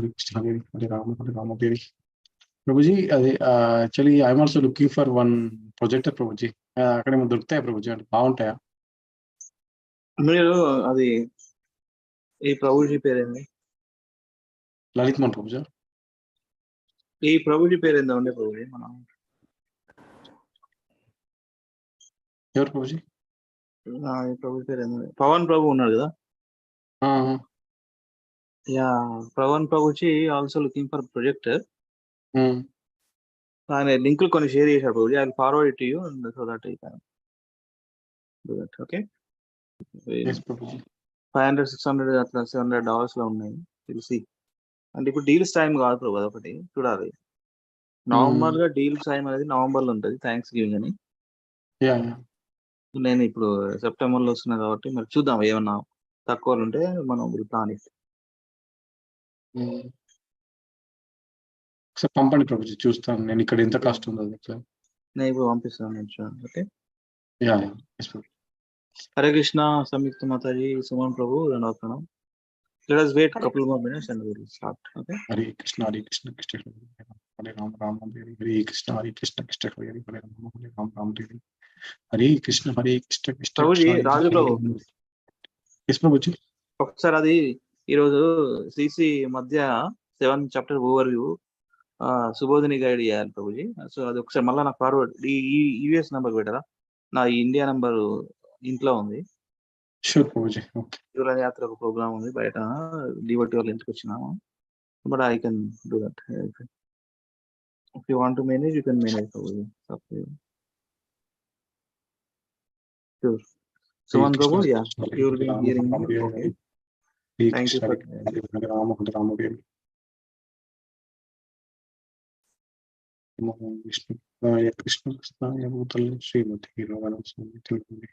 Hare Krishna, Hare Rama, Hare. Prabhuji, actually, I'm also looking for one projector, Prabhuji. అక్కడ ఏమో దొరుకుతాయా ప్రభుజీ, అంటే బాగుంటాయా? మీరు అది ఈ ప్రభుజీ పేరేంది? లలిత్ మోహన్ ప్రభుజీ. ఈ ప్రభుజీ పేరేందా ఉండే ప్రభుజీ? మనం ఎవరు ప్రభుజీ? ఈ ప్రభుజీ పేరేంది? పవన్ ప్రభు ఉన్నాడు కదా. Yeah, Pawan Prabhuji also looking for projector. ఆయన లింకులు కొన్ని షేర్ చేశారు Prabhuji. I will forward it to you so that you can do that. Okay, $500-600 అట్లా $700 లో ఉన్నాయి. తెలిసి అంటే ఇప్పుడు డీల్స్ టైం కాదు ప్రభు, అదొకటి చూడాలి. నార్మల్ గా డీల్స్ టైం అనేది నవంబర్ లో ఉంటుంది, థ్యాంక్స్ గివింగ్ అని. నేను ఇప్పుడు సెప్టెంబర్ లో వస్తున్నా కాబట్టి మరి చూద్దాం, ఏమన్నా తక్కువలు ఉంటే మనం ప్లాన్ ఇస్తాం. పంపండి ప్రభుజీ, చూస్తాను నేను ఇక్కడ ఎంత కాస్ట్ ఉందో. నేను ఇప్పుడు పంపిస్తాను. ఓకే, హరే కృష్ణ సంయుక్త మాతాజీ, సుమన్ ప్రభు, ధన్యవాదం. Let us wait a couple more minutes and we will start. Okay. Hare Krishna, Krishna, Hare Rama, Rama, Hare Krishna, Krishna, Hare Rama, Rama, Hare Krishna, Krishna. Prabhuji, Raju Prabhu. Yes, Prabhuji. ఒకసారి అది ఈరోజు CC మధ్య 7th chapter overview Subodhini guide చేయాలి Prabhuji. So అది ఒకసారి మళ్ళీ నాకు forward, ఈ యుఎస్ నంబర్ పెట్టరా? నా ఇండియా నంబర్ ఇంట్లో ఉంది. షూర్ ప్రభుజీ. ఓకే. జూలై యాత్ర ఒక ప్రోగ్రామ్ ఉంది బయట, డివోటీ వాళ్ళ ఇంటికి వచ్చినాము. But I can do that. If you want to manage, you can manage Prabhuji. Sure. Suman Prabhu, ya, you will be hearing me. Okay, thank you for Vishnu Krishna భూతల్ శ్రీమతి హీరోగానం Telugu.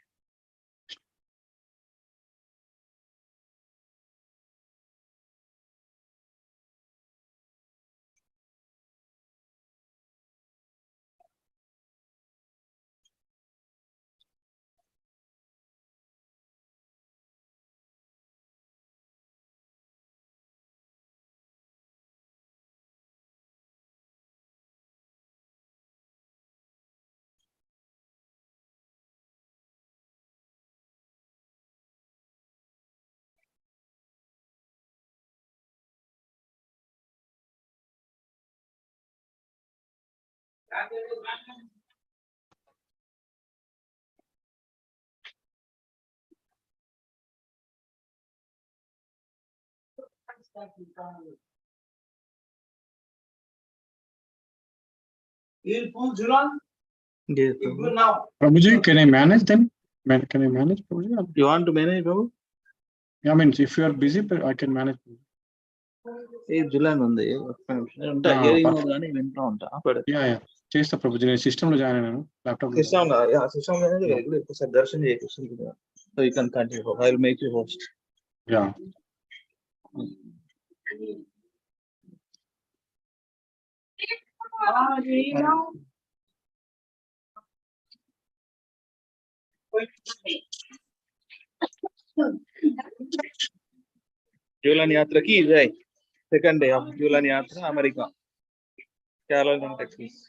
Prabhuji, can I manage them? Can I manage, Prabhuji? You want to manage, Prabhu? Yeah, I mean, if you are busy, I can manage. July ఉంది. Hearing mode గాని వింటూ ఉంటా. Yeah చేస్తా ప్రభుజీ, నేను system లో join అయినాను. ల్యాప్టాప్ సిస్టమ్ లో, ya, system లో ఒకసారి దర్శనం చేయొచ్చు. So you can continue. I will make you host. Ya. Jhulan యాత్రకి జై. Second day of Jhulan Yatra, America, Carolina, Texas.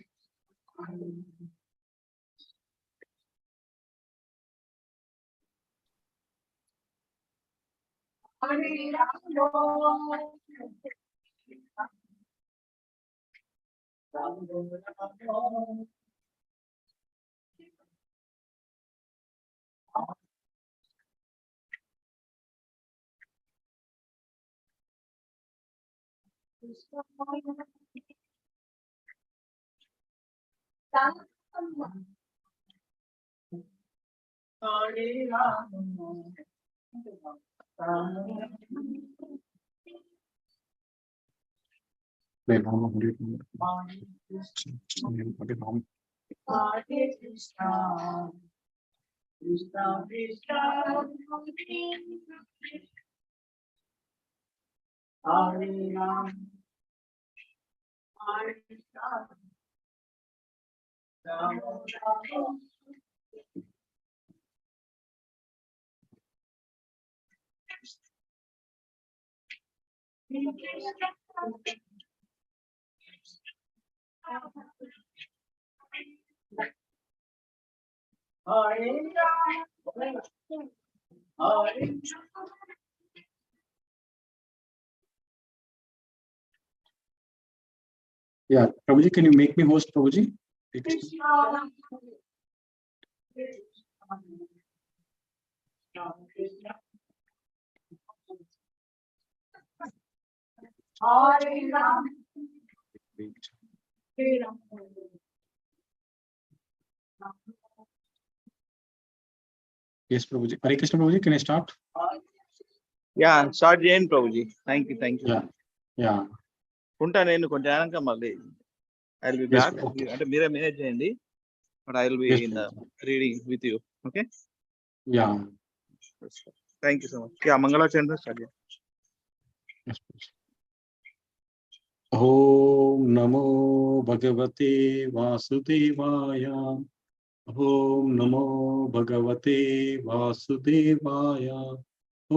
Yeah, Prabhuji, can you make me host, Prabhuji? Yes, Prabhuji. Hare Krishna, Prabhuji, can I start? Yeah, start చేయండి ప్రభుజీ. Thank you. Yeah, yeah. ఉంటా నేను కొంచెం అయినాక మళ్ళీ I will be Yes, back. okay. అంటే మీరే manage చేయండి, but I will be Yes, in the Prabhuji. Reading with you. Okay, Yeah. Thank you so much. Ya, మంగళాచరణ స్టార్ట్ చేయండి. Yes, Prabhuji. Om Namo Bhagavate Vasudevaya. Om Namo Bhagavate Vasudevaya.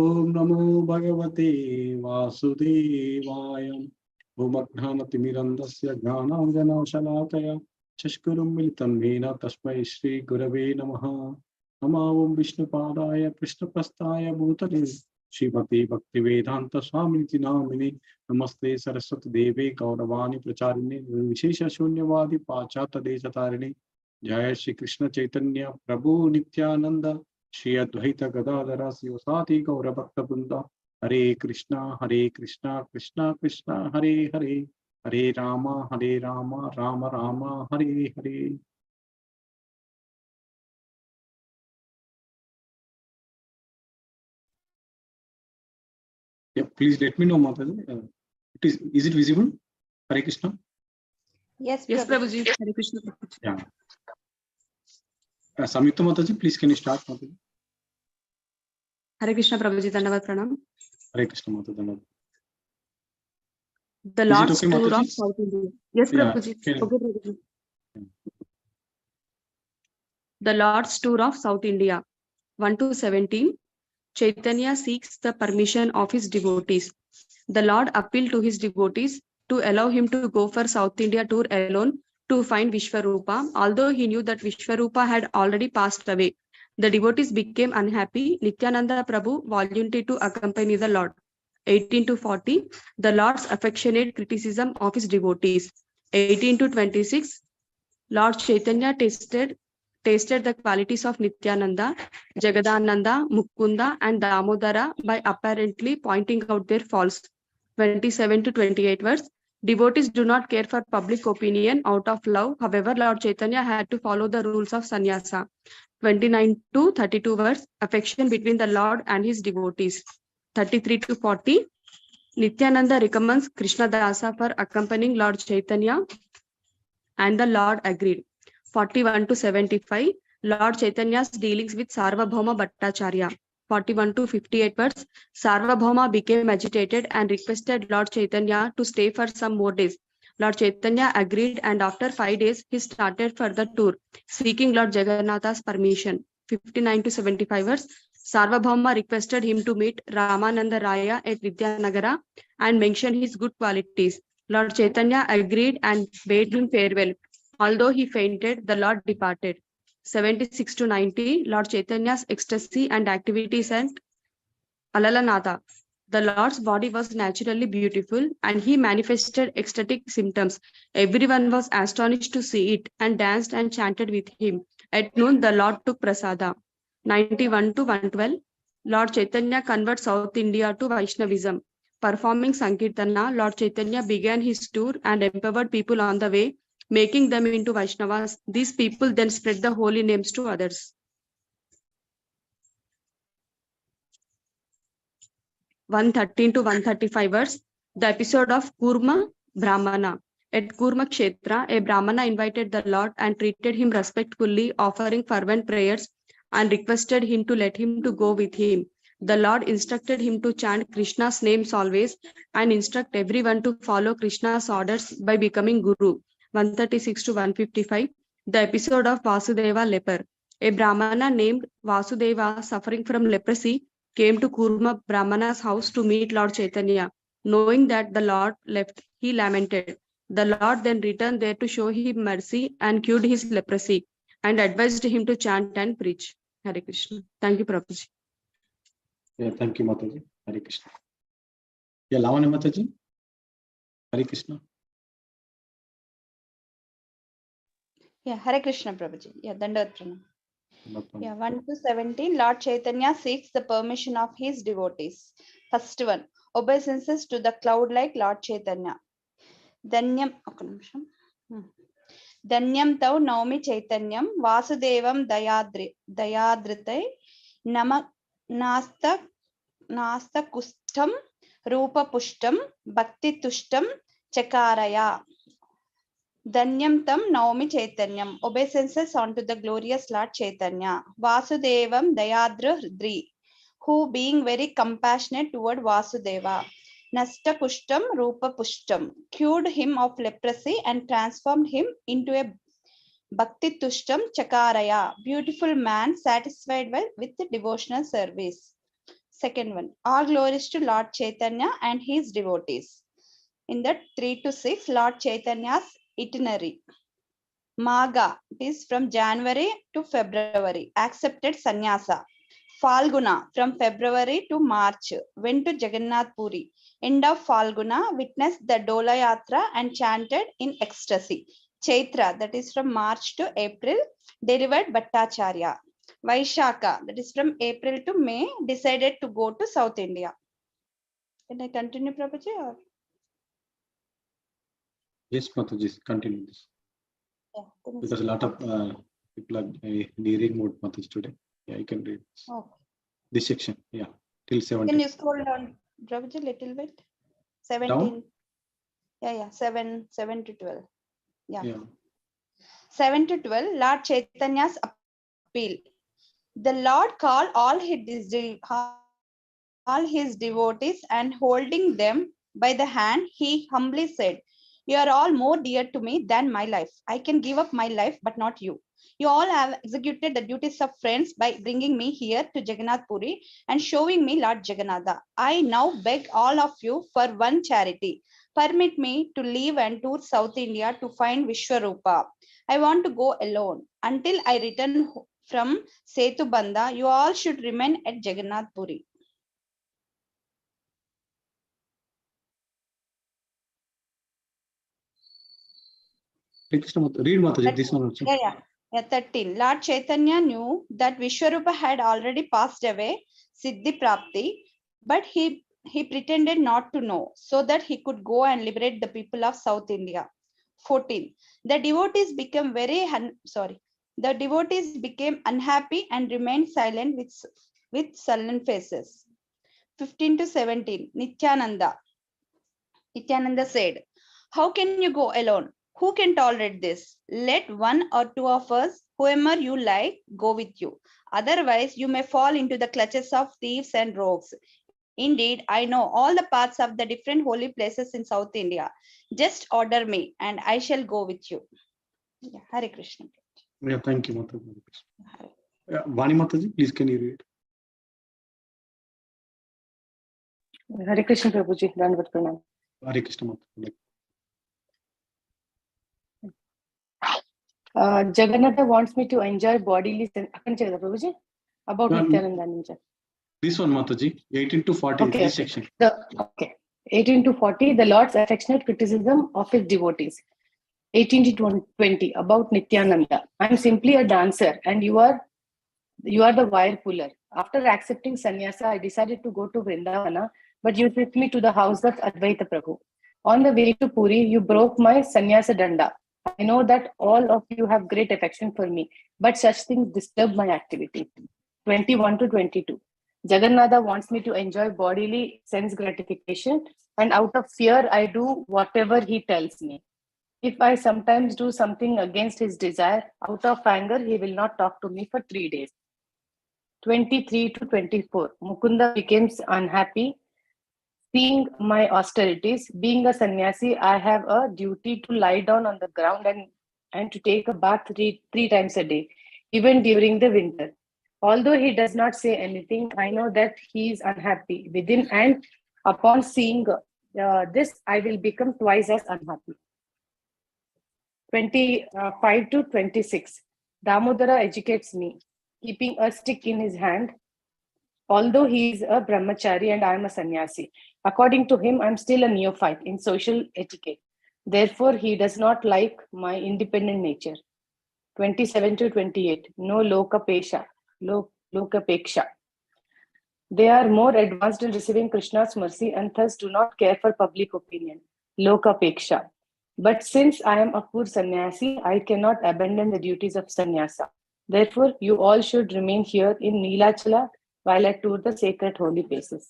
Om Namo Bhagavate Vasudevaya. Om Ajnanatimirandasya Jnananjanashalakaya Chashkurum Militam Vena Tasmai Shri Gurave Namaha. Namo Om Vishnupadaya Krishnaprasthaya Bhutale Srimati Bhaktivedanta Swamiti Namine. Namaste Saraswati Deve Gauravani Pracharine Vishesha Shunyavadi Pachata Deshatarine. Jai Shri Krishna Chaitanya Prabhu Nityananda Shri Advaita Gadadhara Sivasati Gaura Bhakta Vrinda. Hare Krishna Krishna Krishna Hare Hare. Hare Rama Rama Rama Hare Hare. Yeah, please let me know, Mataji. Is it visible? Hare Krishna. Yes, Prabhuji. Hare Krishna. Yeah. Samyukta Mataji, please can you start, Mataji? Hare Krishna, Prabhuji. Dandavat Pranam. Hare Krishna, Mataji. The Lord's Tour of South India. Yes, Prabhuji. Yeah, Okay, Prabhuji. The Lord's Tour of South India. 1 to 17. Chaitanya seeks the permission of his devotees. The Lord appealed to his devotees to allow him to go for South India tour alone to find Vishwarupa, although he knew that Vishwarupa had already passed away. The devotees became unhappy. Nityananda Prabhu volunteered to accompany the Lord. 18 to 40, the Lord's affectionate criticism of his devotees. 18 to 26, Lord Chaitanya tasted the qualities of Nityananda, Jagadananda, Mukunda, and Damodara by apparently pointing out their faults. 27 to 28 verse. Devotees do not care for public opinion out of love. However, Lord Chaitanya had to follow the rules of sannyasa. 29 to 32 verse. Affection between the Lord and his devotees. 33 to 40. Nityananda recommends Krishna Dasa for accompanying Lord Chaitanya, and the Lord agreed. 41 to 75. Lord Chaitanya's dealings with Sarvabhauma Bhattacharya. 41 to 58 verse. Sarvabhauma became agitated and requested Lord Chaitanya to stay for some more days. Lord Chaitanya agreed, and after 5 days, he started for the tour, seeking Lord Jagannatha's permission. 59 to 75 verse. Sarvabhauma requested him to meet Ramananda Raya at Vidyanagara and mention his good qualities. Lord Chaitanya agreed and bade him farewell. Although he fainted, the Lord departed. 76 to 90, Lord Chaitanya's ecstasy and activities at Alalanada. The Lord's body was naturally beautiful and he manifested ecstatic symptoms. Everyone was astonished to see it and danced and chanted with him. At noon, the Lord took prasada. 91 to 112, Lord Chaitanya converts South India to Vaishnavism. Performing Sankirtana, Lord Chaitanya began his tour and empowered people on the way, making them into Vaishnavas. These people then spread the holy names to others. 113 to 135 verse. The episode of Kurma Brahmana. At Kurma Kshetra, a Brahmana invited the Lord and treated him respectfully, offering fervent prayers and requested him to let him to go with him. The Lord instructed him to chant Krishna's names always and instruct everyone to follow Krishna's orders by becoming Guru. 136 to 155. The episode of Vasudeva leper. A Brahmana named Vasudeva, suffering from leprosy, came to Kurma Brahmana's house to meet Lord Chaitanya. Knowing that the Lord left, he lamented. The Lord then returned there to show him mercy and cured his leprosy and advised him to chant and preach. Hare Krishna. Thank you, Prabhuji. Yeah, thank you, Mataji. Hare Krishna. Yeah, Lavanya Mataji. Hare Krishna. Yeah, Hare Krishna Prabhuji. Yeah, Dandavat Pranam. Mataji. Yeah, 1 to 17. Lord Chaitanya seeks the permission of his devotees. First one, obeisances to the cloud-like Lord Chaitanya. Danyam, Danyam tau naumi Chaitanyam Vasudevam dayadritai nama nasta kustam rupa pushtam bhakti tushtam chakaraya. Danyam tam Naomi Chaitanyam, obeisances unto the glorious Lord Chaitanya, Vasudevam Dayadra Hridri, who being very compassionate toward Vasudeva, Nasta Kushtam Rupa Pushtam, cured him of leprosy and transformed him into a Bhakti Tushtam Chakaraya, beautiful man satisfied with the devotional service. Second one, all glories to Lord Chaitanya and his devotees. In the 3 to 6, Lord Chaitanya's itinerary. Maga, it is from January to February, accepted sannyasa. Falguna, from February to March, went to Jagannath Puri. End of Falguna, witnessed the Dola Yatra and chanted in ecstasy. Chaitra, that is from March to April, delivered Bhattacharya. Vaishaka, that is from April to May, decided to go to South India. Can I continue, Prabhuji? Or? Yes, Mataji, continue this. Yeah, Because a lot of people are in reading mode, Mataji, today. Yeah, you can read this, this section. Yeah, till 17. Can you scroll down, Prabhuji, little bit? 17. Down? Yeah, 7 to 12. Yeah. 7 to 12, Lord Chaitanya's appeal. The Lord called all his devotees and holding them by the hand, he humbly said, "You are all more dear to me than my life. I can give up my life, but not you. You all have executed the duties of friends by bringing me here to Jagannath Puri and showing me Lord Jagannatha. I now beg all of you for one charity. Permit me to leave and tour South India to find Vishwarupa. I want to go alone. Until I return from Setubandha, you all should remain at Jagannath Puri." Read Mataji, this one also. Yeah, 13. Lord Chaitanya knew that Vishwarupa had already passed away, Siddhi Prapti, but he pretended not to know so that he could go and liberate the people of South India. 14. The devotees became unhappy and remained silent with sullen faces. 15 to 17. Nityananda said, "How can you go alone? Who can tolerate this? Let one or two of us, whoever you like, go with you. Otherwise, you may fall into the clutches of thieves and rogues. Indeed, I know all the paths of the different holy places in South India. Just order me and I shall go with you." Yeah, Hare Krishna. Yeah, thank you, Mataji. Yeah, Vani Mataji, please can you read? Hare Krishna Prabhuji, Dandavat Pranam. Hare Krishna Mataji. Jagannatha wants me to enjoy bodily Prabhuji about Nityananda Ninja. This one, Mataji, 18 to 40, Okay, this section. 18 to 40, the Lord's affectionate criticism of his devotees. 18 to 20, about Nityananda. I am simply a dancer and you are the wire puller. After accepting sannyasa, I decided to go to Vrindavana, but you took me to the house of Advaita Prabhu. On the way to Puri, you broke my sannyasa danda. I know that all of you have great affection for me, but such things disturb my activity. 21 to 22. Jagannatha wants me to enjoy bodily sense gratification, and out of fear, I do whatever he tells me. If I sometimes do something against his desire, out of anger, he will not talk to me for 3 days. 23 to 24. Mukunda becomes unhappy seeing my austerities. Being a sannyasi, I have a duty to lie down on the ground and to take a bath three times a day, even during the winter. Although he does not say anything, I know that he is unhappy within, and upon seeing this I will become twice as unhappy. 25 to 26. Damodara educates me, keeping a stick in his hand. Although he is a brahmachari and I am a sannyasi, according to him, I am still a neophyte in social etiquette. Therefore, he does not like my independent nature. 27 to 28. No lokapeksha. They are more advanced in receiving Krishna's mercy and thus do not care for public opinion. Lokapeksha. But since I am a poor sannyasi, I cannot abandon the duties of sannyasa. Therefore, you all should remain here in Neelachala while I tour the sacred holy places.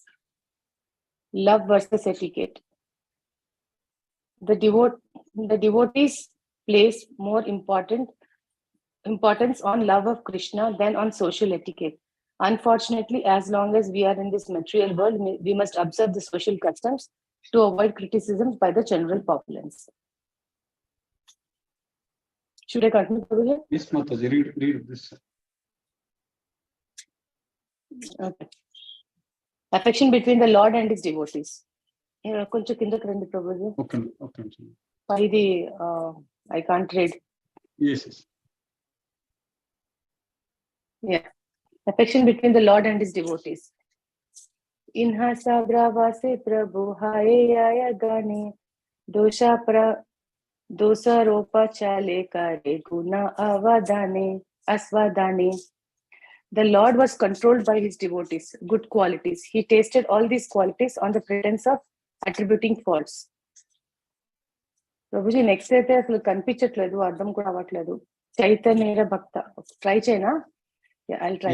Love versus etiquette. The devotees place more importance on love of Krishna than on social etiquette. Unfortunately, as long as we are in this material world, we must observe the social customs to avoid criticisms by the general populace. Should I continue, Prabhuji? Yes, Mataji, read this. Okay. Affection between the Lord and his devotees. కొంచెం కిందకి రండి ప్రభుజీ. ఇది I can't read. Yes. Yeah. Affection between the Lord and his devotees. Inha sagravase prabhu haye aya gane dosa ropa chale kare guna asvadane. The Lord was controlled by his devotees, good qualities. He tasted all these qualities on the pretense of attributing faults. Prabhuji next అయితే అసలు కనిపించట్లేదు, అర్థం కూడా అవ్వట్లేదు. చైతన్య భక్త try చేయనా? I'll try.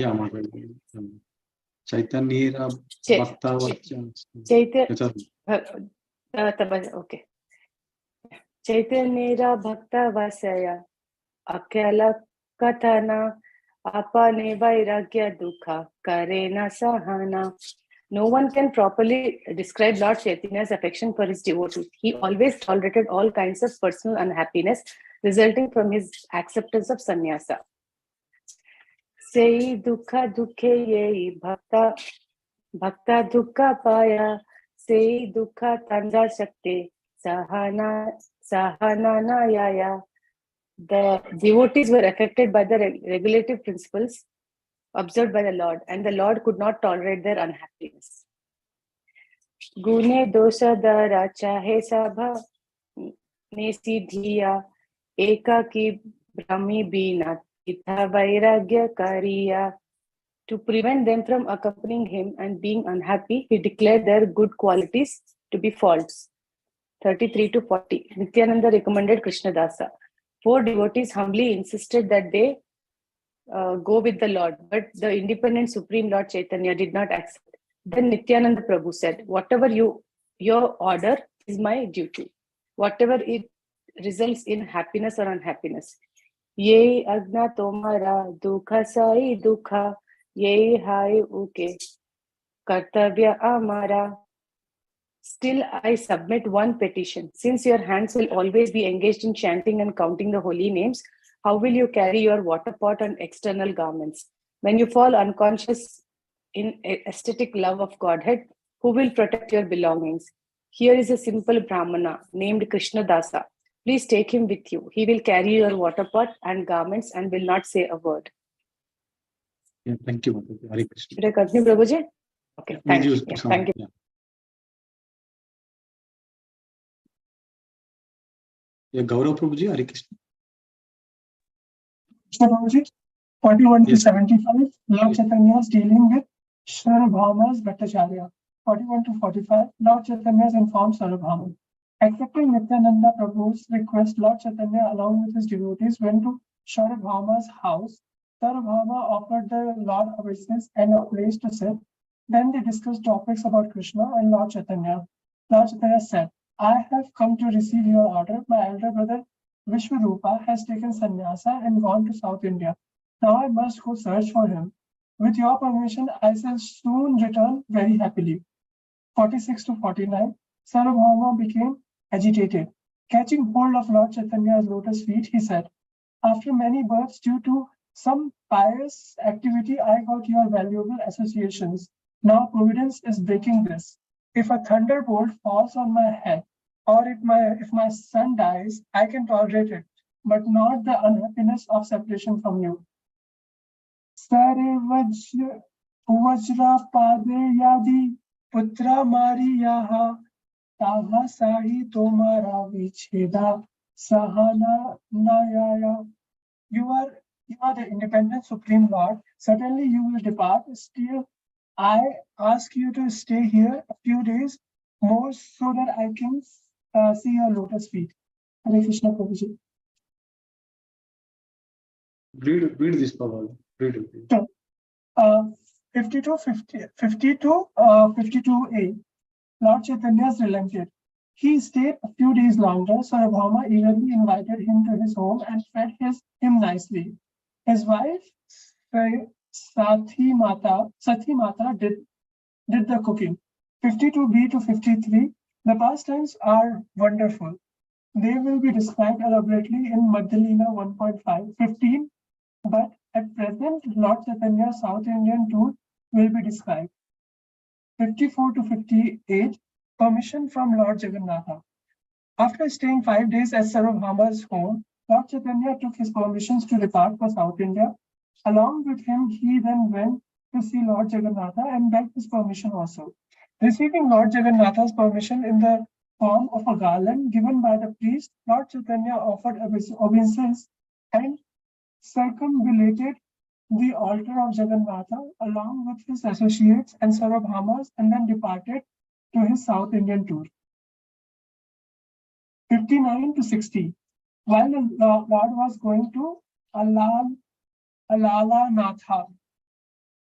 Chaitanya Bhakta okay. Chaitanya Bhakta Vasaya Akyala Katana Apane Vairagya Dukha Karena Sahana. No one can properly describe Lord Chaitanya's affection for his devotees. He always tolerated all kinds of personal unhappiness resulting from his acceptance of sannyasa. Sei dukha dukhe yei bhakta dukha paya, sei dukha tanda shakte sahana nayaya. The devotees were affected by the regulative principles observed by the Lord, and the Lord could not tolerate their unhappiness. Gune dosha dara chahe sabha nesi dhiya eka ki brahmi bina itha vairagya kariya. To prevent them from accompanying him and being unhappy, he declared their good qualities to be faults. 33 to 40. Nityananda recommended Krishnadasa. 4 devotees humbly insisted that they go with the Lord, but the independent Supreme Lord Chaitanya did not accept. Then Nityananda Prabhu said, whatever your order is my duty, whatever it results in happiness or unhappiness. Ye agna tomara dukha sai dukha, ye hai uke kartavya amara. Still, I submit one petition. Since your hands will always be engaged in chanting and counting the holy names, how will you carry your water pot and external garments? When you fall unconscious in aesthetic love of Godhead, who will protect your belongings? Here is a simple Brahmana named Krishnadasa. Please take him with you. He will carry your water pot and garments and will not say a word. Yeah, thank you, Hare Krishna. Should I continue, Prabhuji? Okay, thank you. Yeah, thank you. Yeah, Gaurav Prabhuji, Hare Krishna. Prabhuji, 41 to 75, Lord Chaitanya is dealing with Sarvabhauma's Bhattacharya. 41 to 45, Lord Chaitanya informs Sarvabhauma. Accepting Nityananda Prabhu's request, Lord Chaitanya, along with his devotees, went to Sarvabhauma's house. Sarvabhauma offered the Lord obeisance and a place to sit. Then they discussed topics about Krishna and Lord Chaitanya. Lord Chaitanya said, I have come to receive your order. My elder brother Vishwarupa has taken sannyasa and gone to South India. Now I must go search for him. With your permission, I shall soon return very happily. 46 to 49, Sarvabhauma became agitated. Catching hold of Lord Chaitanya's lotus feet, he said, after many births, due to some pious activity, I got your valuable associations. Now Providence is breaking this. If a thunderbolt falls on my head, or if my son dies, I can tolerate it, but not the unhappiness of separation from you. Sare vajra pade yadi putra mariyaha taha sahi tomara vicheda sahana nayaya. You are the independent Supreme Lord. Certainly you will depart. Still, I ask you to stay here a few days more so that I can see your lotus feet. Hare Krishna Prabhuji. Read this, Prabhupada. Read it. So, 52a. Lord Chaitanya is relented. He stayed a few days longer, so Sarvabhauma eagerly invited him to his home and fed him nicely. His wife, Sati Mata did the cooking. 52b to 53. The pastimes are wonderful. They will be described elaborately in Madhya 1.5, 15, but at present, Lord Chaitanya's South Indian tour will be described. 54 to 58, permission from Lord Jagannatha. After staying 5 days at Sarvabhauma's home, Lord Chaitanya took his permissions to depart for South India. Along with him, he then went to see Lord Jagannatha and begged his permission also. Receiving Lord Jagannatha's permission in the form of a garland given by the priest, Lord Chaitanya offered obeisance and circumambulated the altar of Jagannatha along with his associates and Sarvabhaumas, and then departed to his South Indian tour. 59 to 60. While the Lord was going to Alalanatha,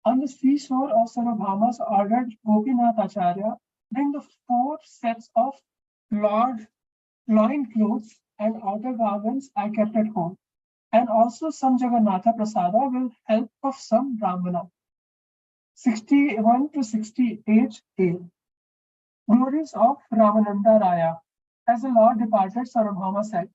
on the seashore of Sarvabhaumas ordered Gopinath Acharya bring the 4 sets of loin clothes and outer garments I kept at home, and also some Jagannatha Prasada with help of some Brahmana. 61 to 68a. Glories of Ramananda Raya. As the Lord departed, Sarvabhauma said,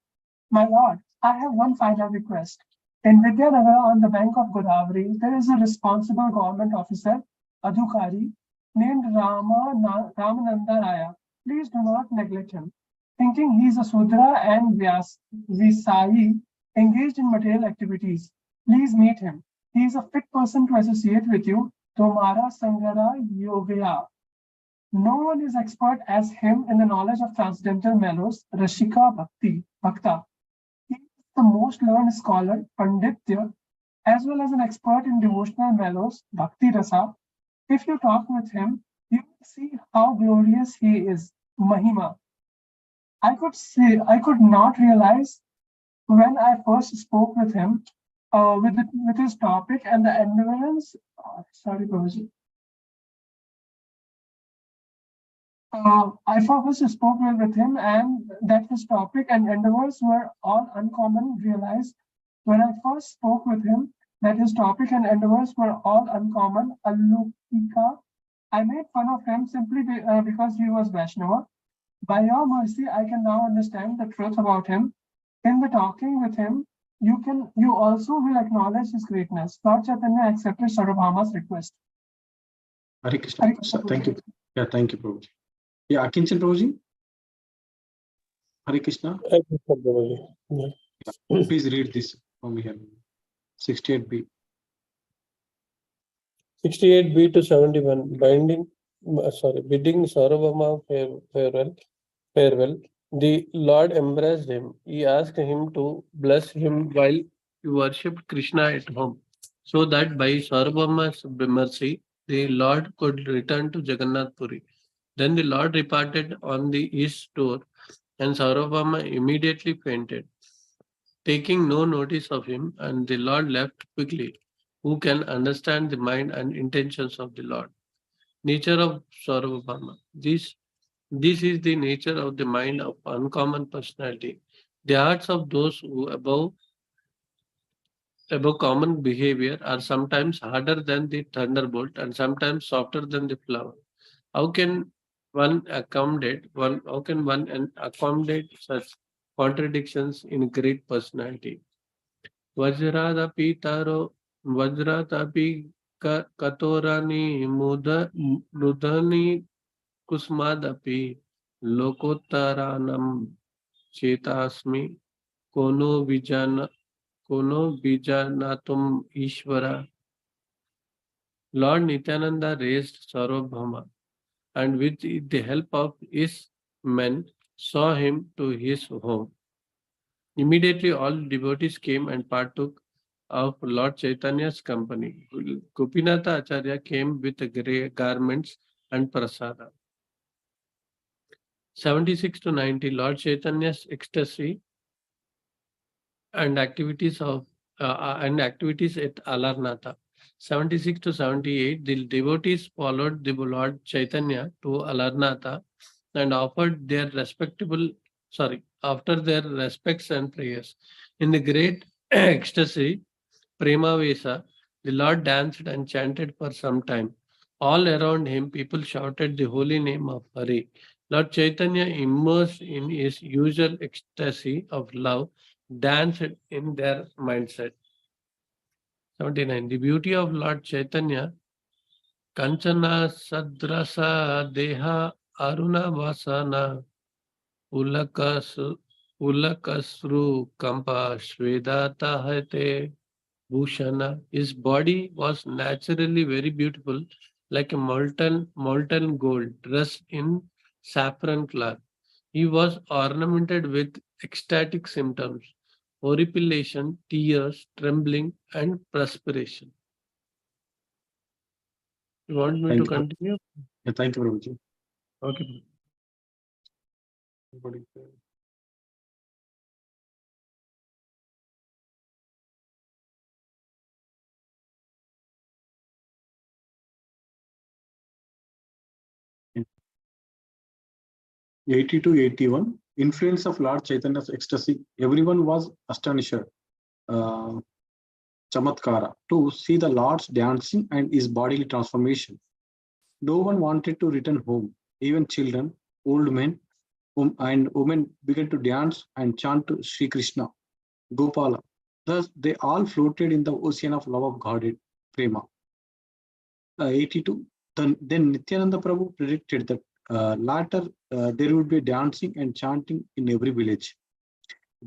"My Lord, I have one final request. In Vidyanagar on the bank of Godavari, there is a responsible government officer, Adhukari, named Ramananda Raya. Please do not neglect him. Thinking he is a Sudra and Visai engaged in material activities. Please meet him. He is a fit person to associate with you. Tomara Sangara Yogaya. No one is expert as him in the knowledge of transcendental mellows, Rashika Bhakta. He is the most learned scholar, Panditya, as well as an expert in devotional mellows, Bhakti Rasa. If you talk with him, you will see how glorious he is, Mahima. I could not realize when I first spoke with him, with his topic and the endurance. Sorry, Prabhuji. I first spoke with him, and that his topic and endeavors were all uncommon. Realized when I first spoke with him that his topic and endeavors were all uncommon. Alukika. I made fun of him simply because he was Vaishnava. By your mercy, I can now understand the truth about him. In the talking with him, you also will acknowledge his greatness. Lord Chaitanya accepted Sarvabhauma's request. Hare Krishna. Thank you. Yeah, thank you, Prabhuji. Yeah, Akinchan Prabhuji. Hare Krishna. Please read this from here. 68b. 68b to 71. Bidding Sarvabhauma farewell. The Lord embraced him. He asked him to bless him while he worshipped Krishna at home, so that by Sarvabhauma's mercy, the Lord could return to Jagannath Puri. Then the Lord departed on the east tour, and Sarvabhauma immediately fainted, taking no notice of him, and the Lord left quickly. Who can understand the mind and intentions of the Lord? Nature of Sarvabhauma. This is the nature of the mind of uncommon personality. The hearts of those who above common behavior are sometimes harder than the thunderbolt and sometimes softer than the flower. How can one accommodate such contradictions in great personality? Vajradapi Katorani Mudani kusmadapi lokottaranam chetasmi kono bijanatum ishvara. Lord Nityananda raised Sarvabhauma and with the help of his men saw him to his home. Immediately all devotees came and partook of Lord Chaitanya's company. Gopinatha Acharya came with grey garments and prasada. 76 to 90, Lord Chaitanya's ecstasy and activities at Alarnatha. 76 to 78, the devotees followed the Lord Chaitanya to Alarnatha and offered their after their respects and prayers. In the great ecstasy, Premavesa, the Lord danced and chanted for some time. All around him, people shouted the holy name of Hari. Lord Chaitanya, immersed in his usual ecstasy of love, danced in their mindset. 79. The beauty of Lord Chaitanya, Kanchana Sadrasa Deha Aruna Vasana Ulakasru Kampa Shvedata Hate Bhushana. His body was naturally very beautiful, like a molten gold dressed in saffron cloth. He was ornamented with ecstatic symptoms, horripilation, tears, trembling, and perspiration. You want me to continue? Yeah, thank you, Prabhuji. Okay. 80 to 81, influence of Lord Chaitanya's ecstasy. Everyone was astonished, chamatkara, to see the Lord's dancing and his bodily transformation. No one wanted to return home. Even children, old men, and women began to dance and chant to Sri Krishna, Gopala. Thus, they all floated in the ocean of love of God, Prema. 82. Then Nityananda Prabhu predicted that later there would be dancing and chanting in every village.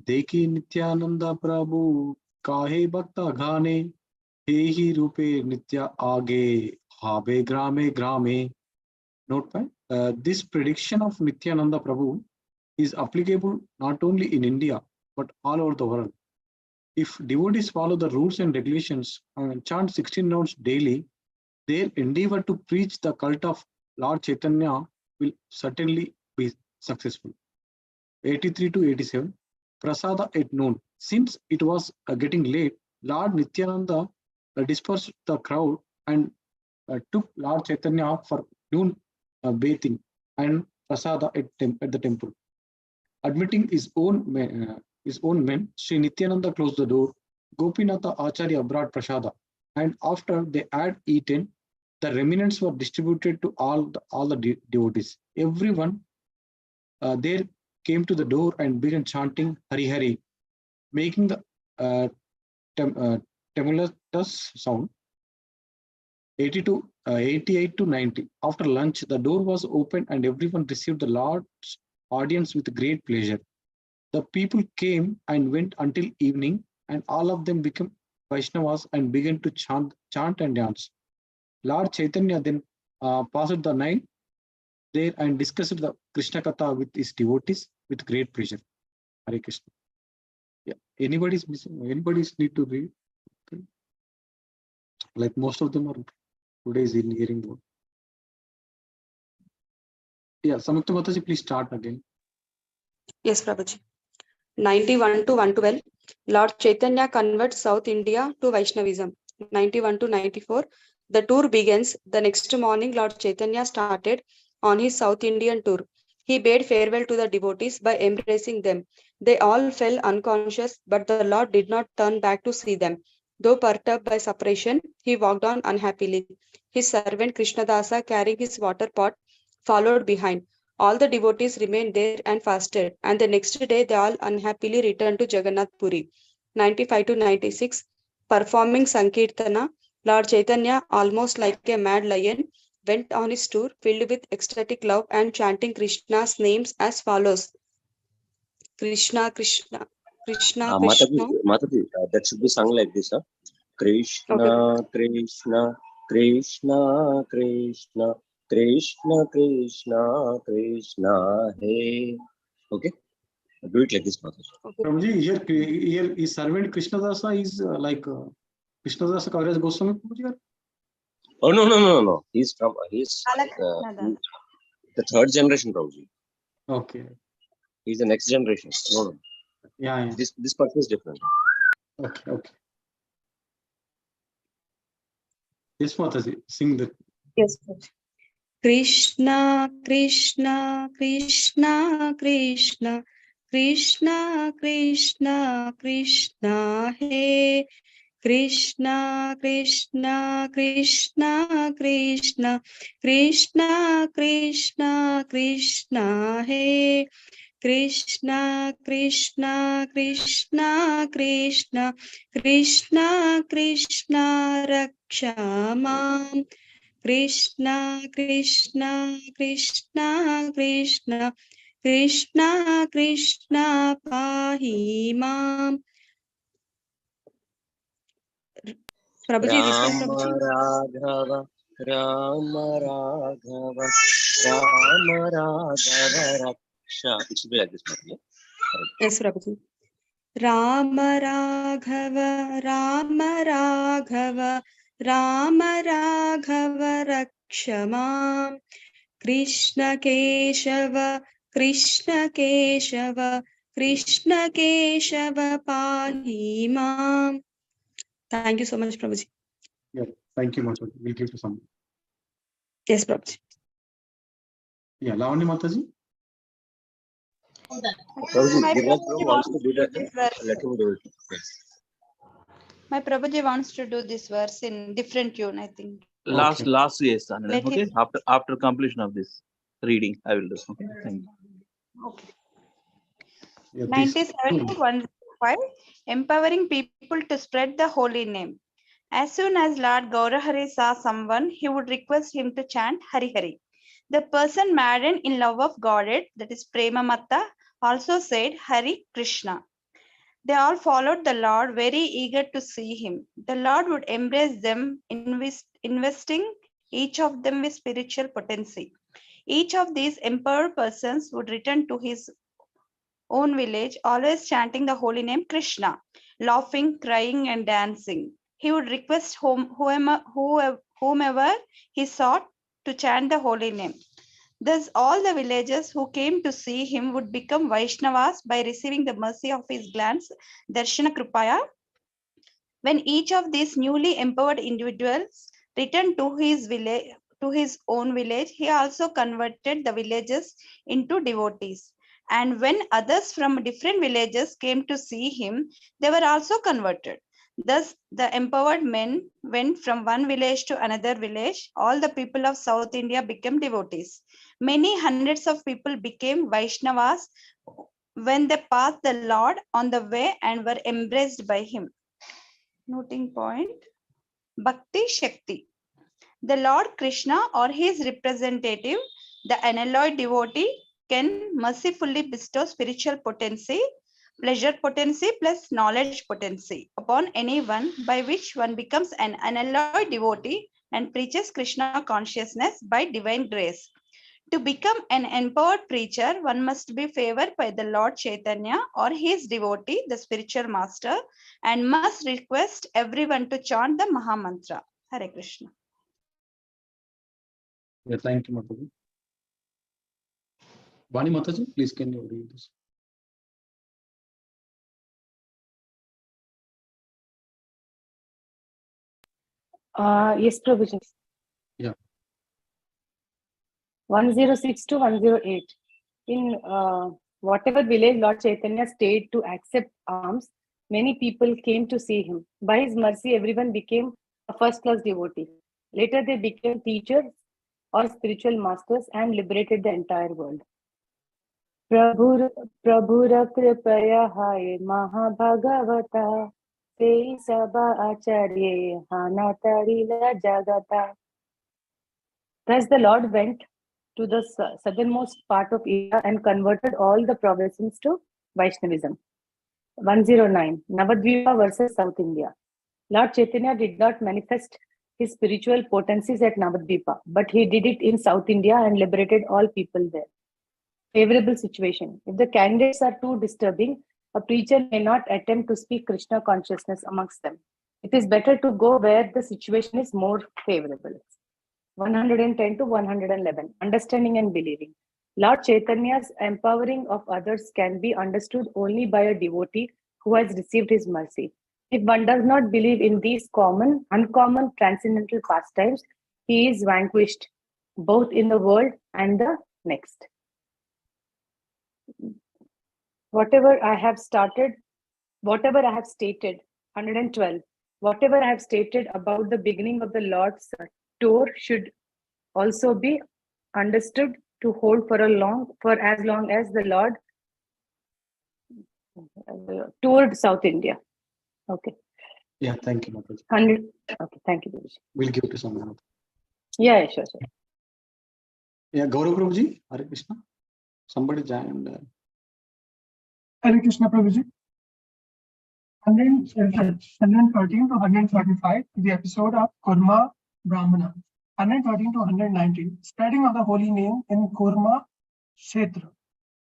Deki Nityananda Prabhu kahe bhakta ghane hehi rupe nitya age habe grame. Note point. This prediction of Nityananda Prabhu is applicable not only in India but all over the world. If devotees follow the rules and regulations and chant 16 rounds daily, their endeavor to preach the cult of Lord Chaitanya will certainly be successful. 83 to 87, Prasada at noon. Since it was getting late, Lord Nityananda dispersed the crowd and took Lord Chaitanya for noon bathing and Prasada at the temple. Admitting his own men, Sri Nityananda closed the door. Gopinatha Acharya brought Prasada, and after they had eaten, the remnants were distributed to all the devotees. Everyone there came to the door and began chanting Hari Hari, making the tremulous sound. 88 to 90. After lunch, the door was opened and everyone received the Lord's audience with great pleasure. The people came and went until evening, and all of them became Vaishnavas and began to chant and dance. Lord Chaitanya then passed the night there and discussed the Krishna Katha with his devotees with great pleasure. Hare Krishna. Yeah. Anybody's missing? Anybody's need to read? Okay. Like most of them are today's in hearing mode. Yeah, Samyukta Mataji, please start again. Yes, Prabhuji. 91 to 112, Lord Chaitanya converts South India to Vaishnavism. 91 to 94, the tour begins. The next morning, Lord Chaitanya started on his South Indian tour. He bade farewell to the devotees by embracing them. They all fell unconscious, but the Lord did not turn back to see them. Though perturbed by separation, he walked on unhappily. His servant Krishnadasa, carrying his water pot, followed behind. All the devotees remained there and fasted, and the next day they all unhappily returned to Jagannath Puri. 95 to 96, performing Sankirtana, Lord Chaitanya, almost like a mad lion, went on his tour filled with ecstatic love and chanting Krishna's names as follows. Krishna, Krishna, Krishna, Krishna. Mataji, that should be sung like this, huh? Krishna, Okay. Krishna, Krishna, Krishna, Krishna, Krishna, Krishna, hey. Okay? Do it like this, Mataji. Okay. Prabhuji, here is servant Krishna Dasa is like Krishna Dasa Kaviraj Goswami Prabhuji? Oh, no. He's Krishna the third generation, Prabhuji. Okay. He's the next generation. No. Yeah. This person is different. Okay. Yes, Mataji, sing that. Yes. Krishna, Krishna, Krishna, Krishna, Krishna, Krishna, Krishna, Hey. Krishna, Krishna, Krishna, Krishna, Krishna, Krishna, Krishna, Hey. Krishna, Krishna, Krishna, Krishna, Krishna, Krishna, Raksha Mam. Krishna, Krishna, Krishna, Krishna, Krishna, Krishna, Pahi Mam. Prabhuji, this one, Prabhuji. Raghava, Rama Raghava, Rama Raghava Raksha. It should be like this, Mataji. Yes, Prabhuji. Rama Raghava, Rama Raghava, Rama Raghava Rakshamam. Krishna Keshava, Krishna Keshava, Krishna Keshava Pahi Mam. Thank you so much, Prabhuji. Yeah, thank you, Mataji. We'll give to some. Yes, Prabhuji. Yeah, Lavanya Mataji. Prabhuji, Giriraj Prabhu wants to do that. Let him do it. Yes. My Prabhuji wants to do this verse in different tune, I think. Last yes, Let okay. him- After completion of this reading, I will do. Okay, thank you. Okay. Yeah, 97-105, empowering people to spread the holy name. As soon as Lord Gaurahari saw someone, he would request him to chant Hari Hari. The person maddened in love of Godhead, that is Prema Matta, also said Hari Krishna. They all followed the Lord, very eager to see him. The Lord would embrace them, investing each of them with spiritual potency. Each of these empowered persons would return to his own village, always chanting the holy name Krishna, laughing, crying, and dancing. He would request whomever he sought to chant the holy name. Thus, all the villagers who came to see him would become Vaishnavas by receiving the mercy of his glance, Darshana Kripaya. When each of these newly empowered individuals returned to his village, to his own village, he also converted the villagers into devotees. And when others from different villages came to see him, they were also converted. Thus, the empowered men went from one village to another village. All the people of South India became devotees. Many hundreds of people became Vaishnavas when they passed the Lord on the way and were embraced by him. Noting point, Bhakti Shakti. The Lord Krishna or his representative, the unalloyed devotee, can mercifully bestow spiritual potency, pleasure potency plus knowledge potency upon anyone, by which one becomes an unalloyed devotee and preaches Krishna consciousness by divine grace. To become an empowered preacher, one must be favored by the Lord Chaitanya or his devotee, the spiritual master, and must request everyone to chant the Maha Mantra. Hare Krishna. Yeah, thank you, Mataji. Vani Mataji, please can you read this? Yes, Prabhuji. Yeah. 106 to 108. In whatever village Lord Chaitanya stayed to accept alms, many people came to see him. By his mercy, everyone became a first-class devotee. Later, they became teachers or spiritual masters and liberated the entire world. Prabhura kripaya hai mahabhagavata te sabha acharye hanatarila jagata. Thus the Lord went to the southernmost part of India and converted all the provinces to Vaishnavism. 109. Navadvipa versus South India. Lord Chaitanya did not manifest his spiritual potencies at Navadvipa, but he did it in South India and liberated all people there. Favorable situation. If the candidates are too disturbing, a preacher may not attempt to speak Krishna consciousness amongst them. It is better to go where the situation is more favorable. 110 to 111. Understanding and believing. Lord Chaitanya's empowering of others can be understood only by a devotee who has received his mercy. If one does not believe in these uncommon transcendental pastimes, he is vanquished both in the world and the next. Whatever I have stated, 112, whatever I have stated about the beginning of the Lord's tour should also be understood to hold for as long as the Lord toured South India. Okay. Yeah, thank you, Mataji. 100. Okay, thank you, Prabhuji. We'll give it to someone else. Yeah, sure. Yeah, Gaurav Prabhuji, Hare Krishna. Somebody joined. Hare Krishna Prabhuji. 113 to 145, the episode of Kurma Brahmana. 113 to 119, spreading of the holy name in Kurma Kshetra.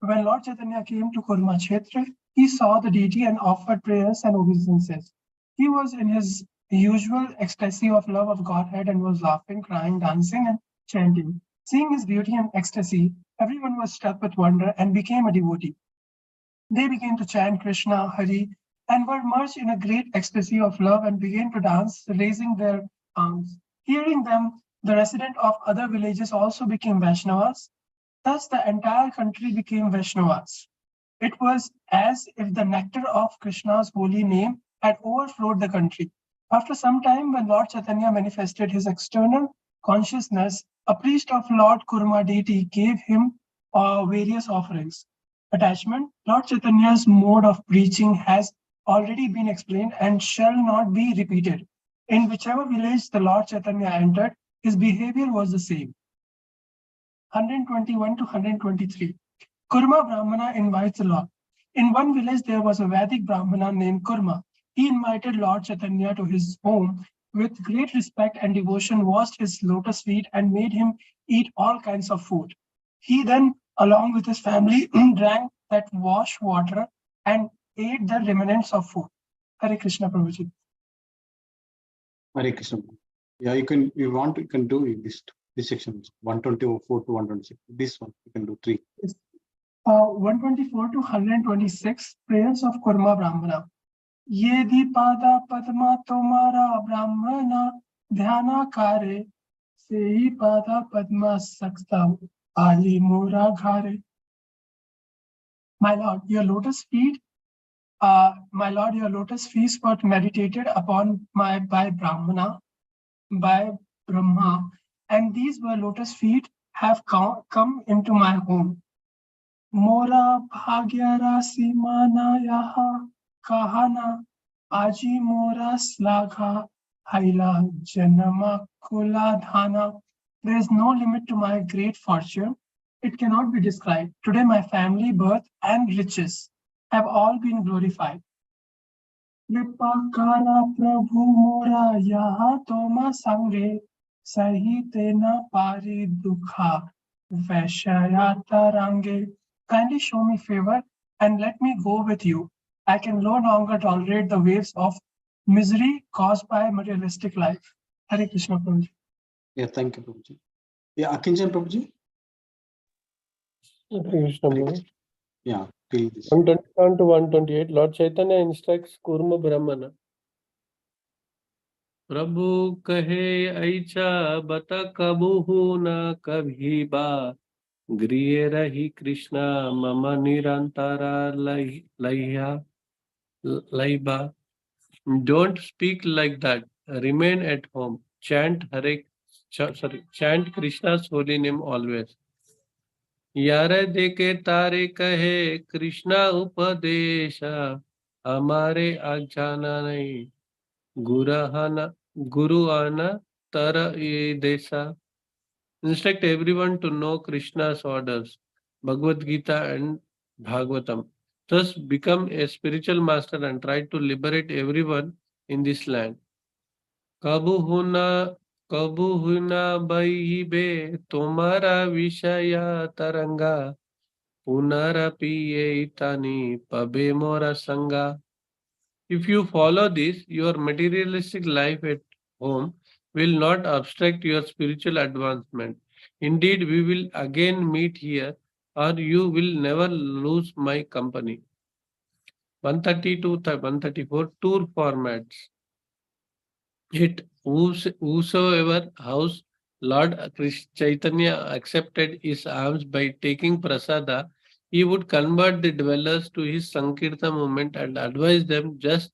When Lord Chaitanya came to Kurma Kshetra, he saw the deity and offered prayers and obeisances. He was in his usual ecstasy of love of Godhead and was laughing, crying, dancing, and chanting. Seeing his beauty and ecstasy, everyone was struck with wonder and became a devotee. They began to chant Krishna, Hari, and were merged in a great ecstasy of love and began to dance, raising their arms. Hearing them, the residents of other villages also became Vaishnavas. Thus, the entire country became Vaishnavas. It was as if the nectar of Krishna's holy name had overflowed the country. After some time, when Lord Chaitanya manifested his external consciousness, a priest of Lord Kurma deity gave him various offerings. Attachment. Lord Chaitanya's mode of preaching has already been explained and shall not be repeated. In whichever village the Lord Chaitanya entered, his behavior was the same. 121 to 123. Kurma Brahmana invites the Lord. In one village, there was a Vedic Brahmana named Kurma. He invited Lord Chaitanya to his home with great respect and devotion, washed his lotus feet and made him eat all kinds of food. He then, along with his family, drank that wash water and ate the remnants of food. Hare Krishna Prabhuji. Hare Krishna. Yeah, you can do this section 124 to 126. This one you can do 3. 124 to 126, prayers of Kurma Brahmana. Yedi pada padma tomara brahmana dhyana kare sehi pada padma sakta ali mora ghare. My Lord, your lotus feet were meditated upon by Brahma, and these were lotus feet have come into my home. Mora bhagya rasi mana yaha kahana aji mora slagha haila janama kula dhana. There is no limit to my great fortune. It cannot be described. Today my family, birth, and riches have all been glorified. Vipakara prabhu mora yaha toma sange sahi tena pari dukha vaishayata range. Kindly show me favor and let me go with you. I can no longer tolerate the waves of misery caused by materialistic life. Hare Krishna Prabhuji. Yeah, thank you, Prabhuji. Yeah, Akinjan Prabhuji. Hare Krishna Prabhu. Yeah, till this. 121 to 128, Lord Chaitanya instructs Kurma Brahmana. Prabhu kahe aicha bata kabuhu na kabhi ba griye rahi Krishna mama nirantara laiba. Don't speak like that. Remain at home. Chant Krishna's holy name always. यारे देखे तारे कहे कृष्णा उपदेश हमारे आज्ञाना नहीं गुरु आना तर ये देशा. Instruct everyone to know Krishna's orders, Bhagavad Gita and Bhagavatam. Thus become a spiritual master and try to liberate everyone in this land. Kabu huna baibe tomara vishaya taranga punarapi etani pabe mora sanga. If you follow this, your materialistic life at home will not obstruct your spiritual advancement. Indeed, we will again meet here, or you will never lose my company. 130 to 134 tour formats. Whosoever house Lord Chaitanya accepted his alms by taking prasada, he would convert the dwellers to his Sankirtan movement and advise them just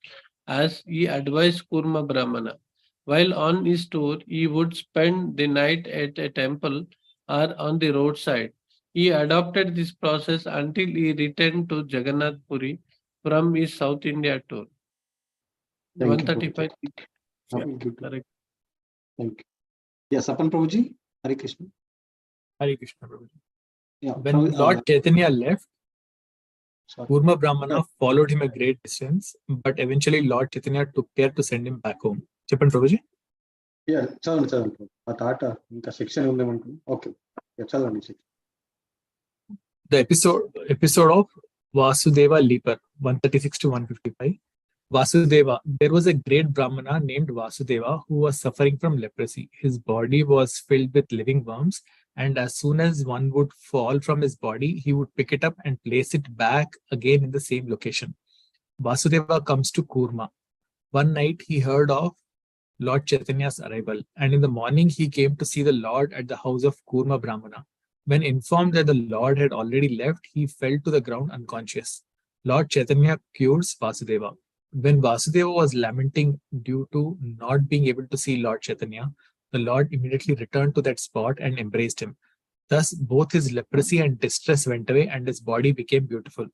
as he advised Kurma Brahmana. While on his tour, he would spend the night at a temple or on the roadside. He adopted this process until he returned to Jagannath Puri from his South India tour. Thank you, 135. Correct. Thank you. Yes, Apan Prabhuji, Hare Krishna. Hare Krishna, Prabhuji. Yeah, When Lord Chaitanya left, sorry. Kurma Brahmana followed him a great distance, but eventually Lord Chaitanya took care to send him back home. Chappan Prabhuji? Yeah, చదవండి ఆ తాట ఇంకా section ఉందేమంటున్నాను. Okay, చదవండి. The episode of Vasudeva Leaper, 136 to 155. Vasudeva, there was a great Brahmana named Vasudeva who was suffering from leprosy. His body was filled with living worms, and as soon as one would fall from his body, he would pick it up and place it back again in the same location. Vasudeva comes to Kurma. One night he heard of Lord Chaitanya's arrival, and in the morning he came to see the Lord at the house of Kurma Brahmana. When informed that the Lord had already left, he fell to the ground unconscious. Lord Chaitanya cures Vasudeva. When Vasudeva was lamenting due to not being able to see Lord Chaitanya, the Lord immediately returned to that spot and embraced him. Thus, both his leprosy and distress went away and his body became beautiful.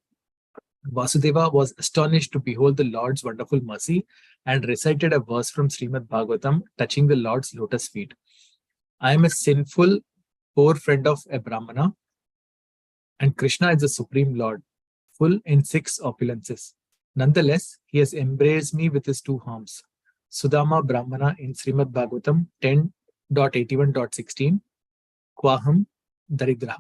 Vasudeva was astonished to behold the Lord's wonderful mercy and recited a verse from Srimad Bhagavatam touching the Lord's lotus feet. I am a sinful, poor friend of a Brahmana, and Krishna is the Supreme Lord, full in 6 opulences. Nonetheless, he has embraced me with his 2 arms. Sudama Brahmana in Srimad Bhagavatam 10.81.16, Kwaham Daridra.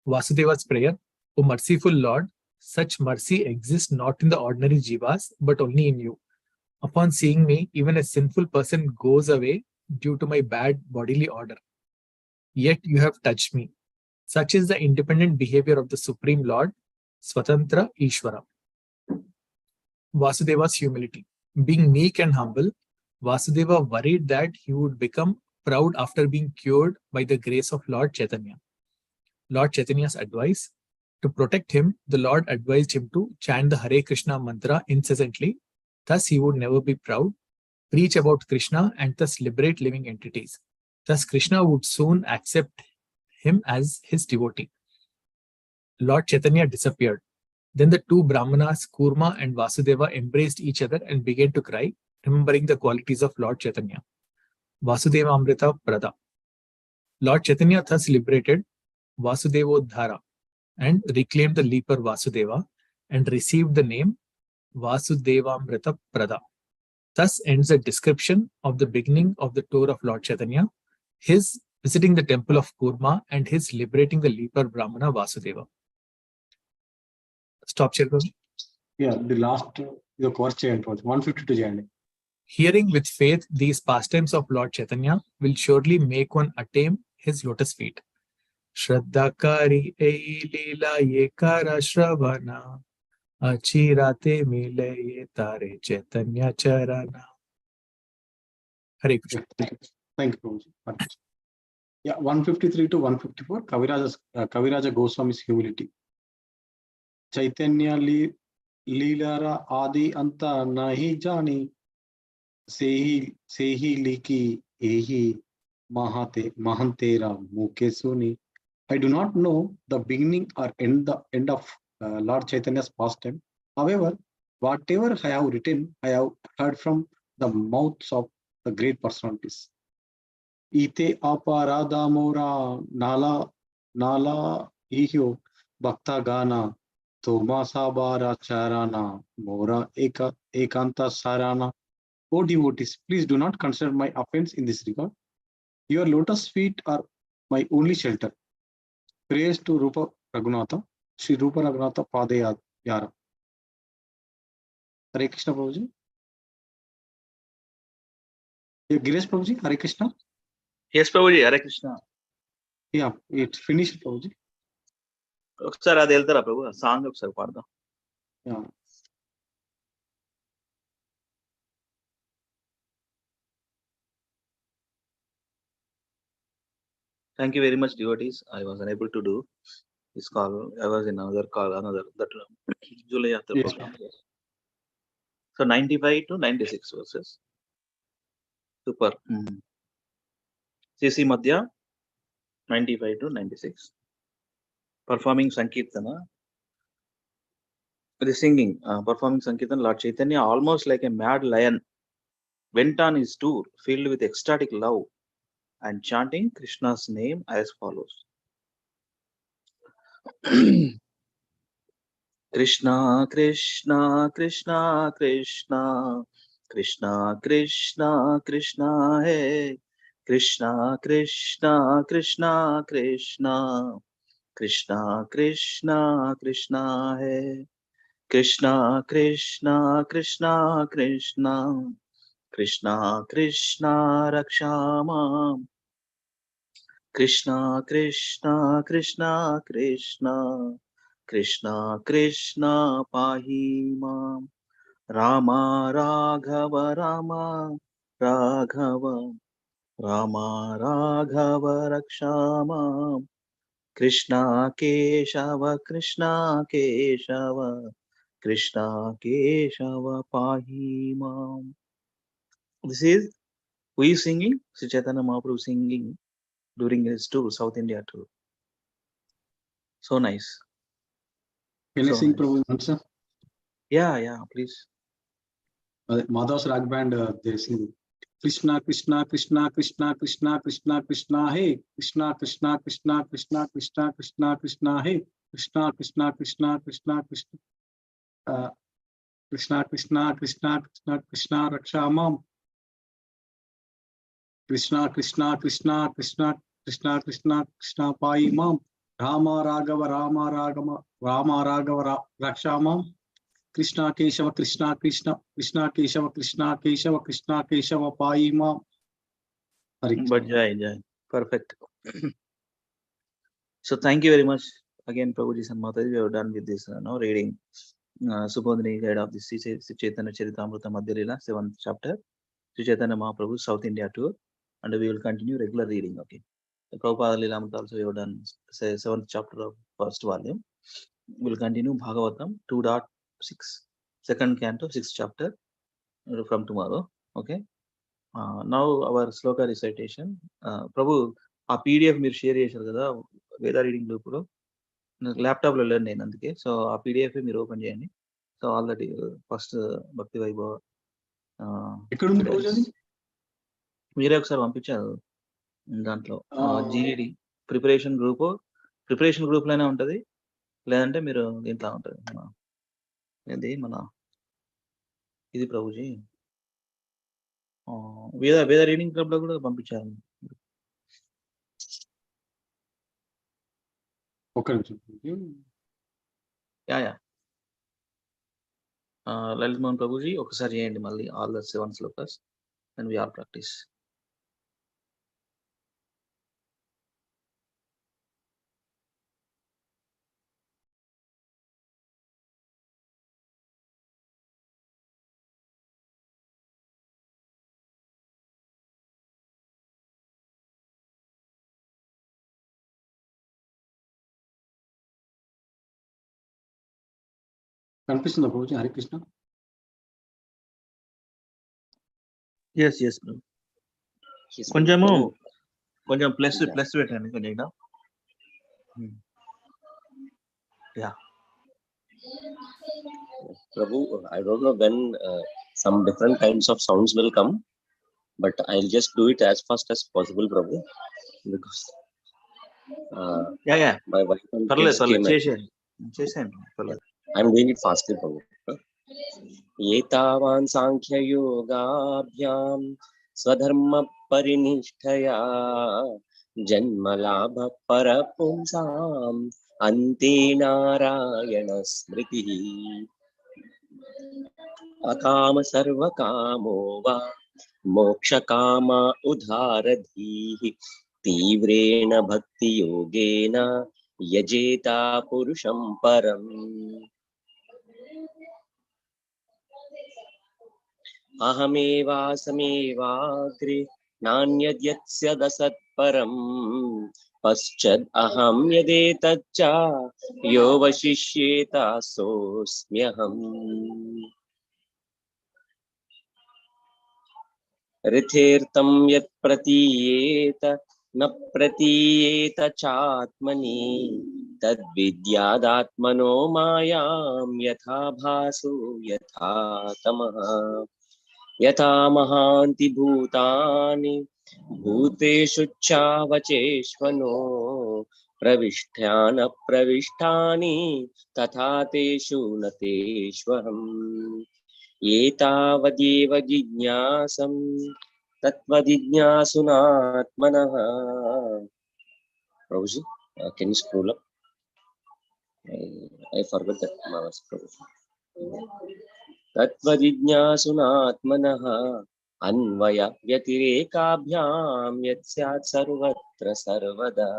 Vasudeva's prayer, O merciful Lord, such mercy exists not in the ordinary jivas, but only in you. Upon seeing me, even a sinful person goes away due to my bad bodily order. Yet you have touched me. Such is the independent behavior of the Supreme Lord, Swatantra Ishvara. Vasudeva's humility. Being meek and humble, Vasudeva worried that he would become proud after being cured by the grace of Lord Chaitanya. Lord Chaitanya's advice. To protect him, the Lord advised him to chant the Hare Krishna mantra incessantly. Thus, he would never be proud, preach about Krishna, and thus liberate living entities. Thus, Krishna would soon accept him as his devotee. Lord Chaitanya disappeared. Then the 2 Brahmanas, Kurma and Vasudeva, embraced each other and began to cry, remembering the qualities of Lord Chaitanya. Vasudeva Amrita Prada. Lord Chaitanya thus liberated Vasudevodhara and reclaimed the leper Vasudeva and received the name Vasudevamrita Prada. Thus ends a description of the beginning of the tour of Lord Chaitanya, his visiting the temple of Kurma, and his liberating the leper Brahmana Vasudeva. Stop, Chairperson. Yeah, the last course chant was 152 chant. Hearing with faith these pastimes of Lord Chaitanya will surely make one attain his lotus feet. Shraddha kari ei leela ye kara shravana achirate mile ye tare Chaitanya charana. Hare Krishna. Thank you, Prabhuji. Yeah, 153 to 154, Kaviraja Goswami's humility. Chaitanya Leelara Adi Anta Nahi Jani Sehi Liki Ehi Mahantera Muke Suni. I do not know the beginning or end of Lord Chaitanya's pastime. However, whatever I have written, I have heard from the mouths of the great personalities. ite aparada mora nala ihyo bhakta gana toma sabara charana mora ekanta sarana. O devotees, please do not consider my offense in this regard. Your lotus feet are my only shelter. Praise to Rupa Raghunatha, Sri Rupa Raghunatha Padayara. Hare Krishna Prabhuji. Yeah, Girish Prabhuji, Hare Krishna. Yes, Prabhuji, Hare Krishna. Yeah, it's finished, Prabhuji. ఒకసారి అది వెళ్తారా ప్రభు song ఒకసారి పాడదాం. Yeah. Thank you very much, devotees. I was unable to do this call. I was in another call, that July after Yes, program. So 95 to 96 verses. Super. CC Madhya 95 to 96. Performing Sankirtana. The singing, performing Sankirtana, Lord Chaitanya, almost like a mad lion, went on his tour filled with ecstatic love and chanting Krishna's name as follows. Krishna, Krishna, Krishna, Krishna, Krishna, Krishna, Krishna, hey. Krishna, Krishna, Krishna, Krishna, Krishna, Krishna, Krishna, hey. Krishna, Krishna, Krishna, Krishna, Krishna, Krishna, Rakshama. Krishna, Krishna, Krishna, Krishna, Krishna, Krishna, Pahi Mam. Rama, Raghava, Rama, Raghava, Rama, Raghava, Rakshama. Krishna, Keshava, Krishna, Keshava, Krishna, Keshava, Pahi Mam. This is who is singing? Sri Chaitanya Mahaprabhu singing during his tour, South India tour. So nice. Can I So sing, nice. Prabhu, answer? Yeah, please. Madhav's Rag Band, they sing Krishna, Krishna, Krishna, Krishna, Krishna, Krishna, Krishna, hey. Krishna, Krishna, Krishna, Krishna, Krishna, Krishna, Krishna, hey. Krishna, Krishna, Krishna, Krishna, Krishna. Krishna, Krishna, Krishna, Krishna, Krishna, Rakshamam. Krishna, Krishna, Krishna, Krishna, Krishna, Krishna, Krishna, Pai Mam. Rama, Raghava, Rama, Raghava, Rama, Raghava, Rakshamam. Krishna, Keshava, Krishna, Krishna, Krishna, Keshava, Krishna, Keshava, Krishna, Keshava, Pai Mam. But Jai. Perfect. So thank you very much again, Prabhuji and Mataji. We have done with this reading Subodhini guide of the Sri Chaitanya Charitamrita Madhya Leela, 7th chapter, Sri Chaitanya Mahaprabhu South India tour, and we will continue regular reading. Okay. The Prabhupada Leelamrita also we have done 7th chapter of first volume. We will continue Bhagavatam 2.6, second canto, 6th chapter from tomorrow. Okay. Now our Sloka recitation. Prabhu, ఆ PDF మీరు share చేశారు కదా వేద reading గ్రూప్లో, laptop లో లేను నేను, అందుకే. సో ఆ పీడిఎఫ్ మీరు ఓపెన్ చేయండి. సో ఆల్రెడీ ఫస్ట్ భక్తి వైభవ మీరే ఒకసారి పంపించారు దాంట్లో జీఈడి ప్రిపరేషన్ గ్రూప్ లోనే ఉంటది, లేదంటే మీరు దీంట్లో ఉంటది మన ఇది ప్రభుజీ వేద రీడింగ్ క్లబ్ లో కూడా పంపించారు. యా లలిత్ మోహన్ ప్రభుజీ ఒకసారి చేయండి మళ్ళీ ఆల్ ద 7 శ్లోకాస్ అండ్ వి ఆల్ ప్రాక్టీస్. కనిపిస్తుందా ప్రభుజీ? హరే కృష్ణ. ఎస్ కొంచెం ప్లస్ పెట్టండి కొంచెం. Yeah. Prabhu, I don't know when some different kinds of sounds will come, but I'll just do it as fast as possible, Prabhu, because Yeah. my wife and Parle, kids came at me. Parle. I'm doing it fastly, Prabhu. एतावान् साङ्ख्ययोगाभ्यां स्वधर्मपरिनिष्ठया जन्मलाभ परपुंसाम् अन्ते नारायणस्मृतिः अकाम सर्वकामो वा मोक्षकामा उदारधीः तीव्रेण भक्तियोगेन यजेता पुरुषं परम् अहमेवासमेवाग्रे नान्यद्यत्स्यदसत्परम् पश्चाद् अहं यदेतच्च यो वशिष्येत सोऽस्म्यहम् ऋथेर्तं यत् प्रतीयेत न प्रतीयेत चात्मनि तद्विद्यादात्मनो मायां यथा भासो यथा तमः यथा महान्ति भूतानि भूतेषु चावचेष्वनो प्रविष्टानि तथा तेषु न तेष्वहम् एतावदेव जिज्ञासं तत्त्वजिज्ञासुनात्मनः Prabhuji, can you scroll up? I forgot that Mamas Prabhuji. तत्त्वजिज्ञासुनात्मनः अन्वय व्यतिरेकाभ्यां यत् स्यात् सर्वत्र सर्वदा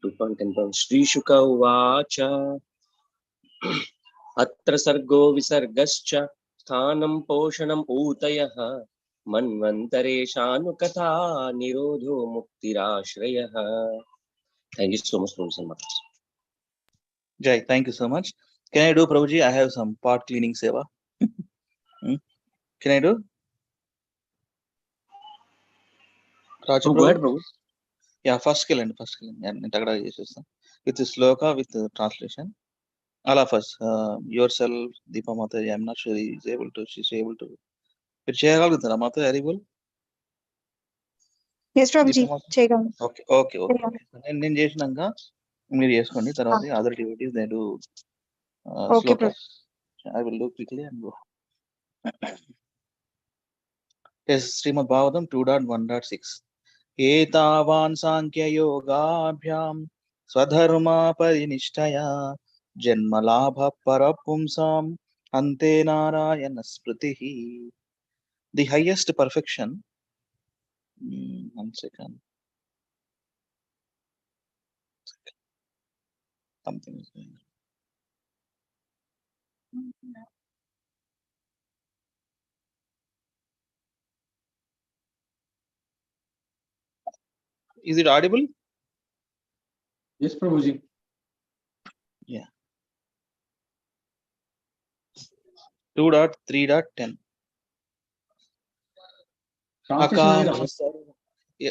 2.10 श्रीशुक उवाच अत्र सर्गो विसर्गश्च स्थानं पोषणम् ऊतयः मन्वन्तरेशानुकथा निरोधो मुक्तिराश्रयः. Thank you so much, Professor Maharaj. Jai, thank you so much. Can I do, Prabhuji? I have some pot cleaning seva. Can I do? Oh, go ahead, Prabhu. Yeah, first kill. With the sloka, with the translation. All of us, yourself, Deepa Mata, I'm not sure she's able to. Mata, able? Yes, Prabhuji. Okay. నేను చేసినాక మీరు చేసుకోండి తర్వాత other devotees they do sloka. I will do quickly and go. Yes, Srimad Bhagavatam 2.1.6. एतावान् साङ्ख्ययोगाभ्यां स्वधर्मा परिनिष्ठया जन्मलाभः परपुंसाम् अन्ते नारायण स्मृतिः. The highest perfection. 1 second. Something is going on. Is it audible? Yes, Prabhuji. Yeah. 2.3.10.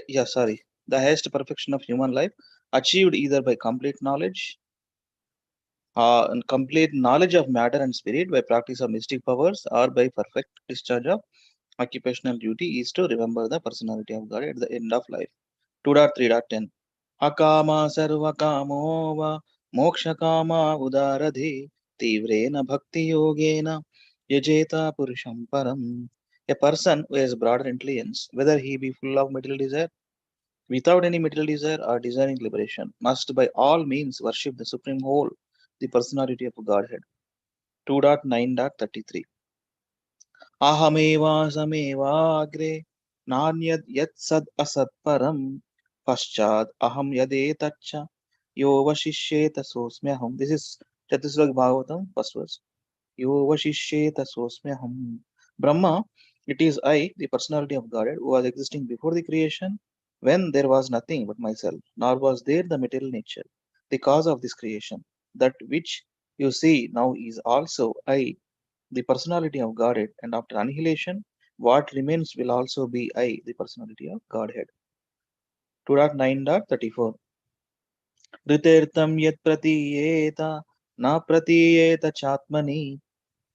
Yeah, sorry. The highest perfection of human life achieved either by complete knowledge of matter and spirit by practice of mystic powers or by perfect discharge of occupational duty is to remember the personality of God at the end of life. 2.3.10. Akama sarvakamo va mokshakama udaradhi tivrena bhakti yogena yajeta purusham param. A person who has broader intelligence, whether he be full of material desire, without any material desire, or desiring liberation, must by all means worship the supreme whole, the personality of Godhead. 2.9.33. Ahameva samevagre nanyad yat sad asat param paschad aham yadetacha yo vashishyeta sosmyaham. This is Chatusloka Bhagavatam, first verse. Yo vashishyeta sosmyaham. Brahma, it is I, the personality of Godhead, who was existing before the creation, when there was nothing but myself, nor was there the material nature, the cause of this creation. That which you see now is also I, the personality of Godhead, and after annihilation, what remains will also be I, the personality of Godhead. 2.9.34. Ritertam yat pratiyeta na pratiyeta chatmani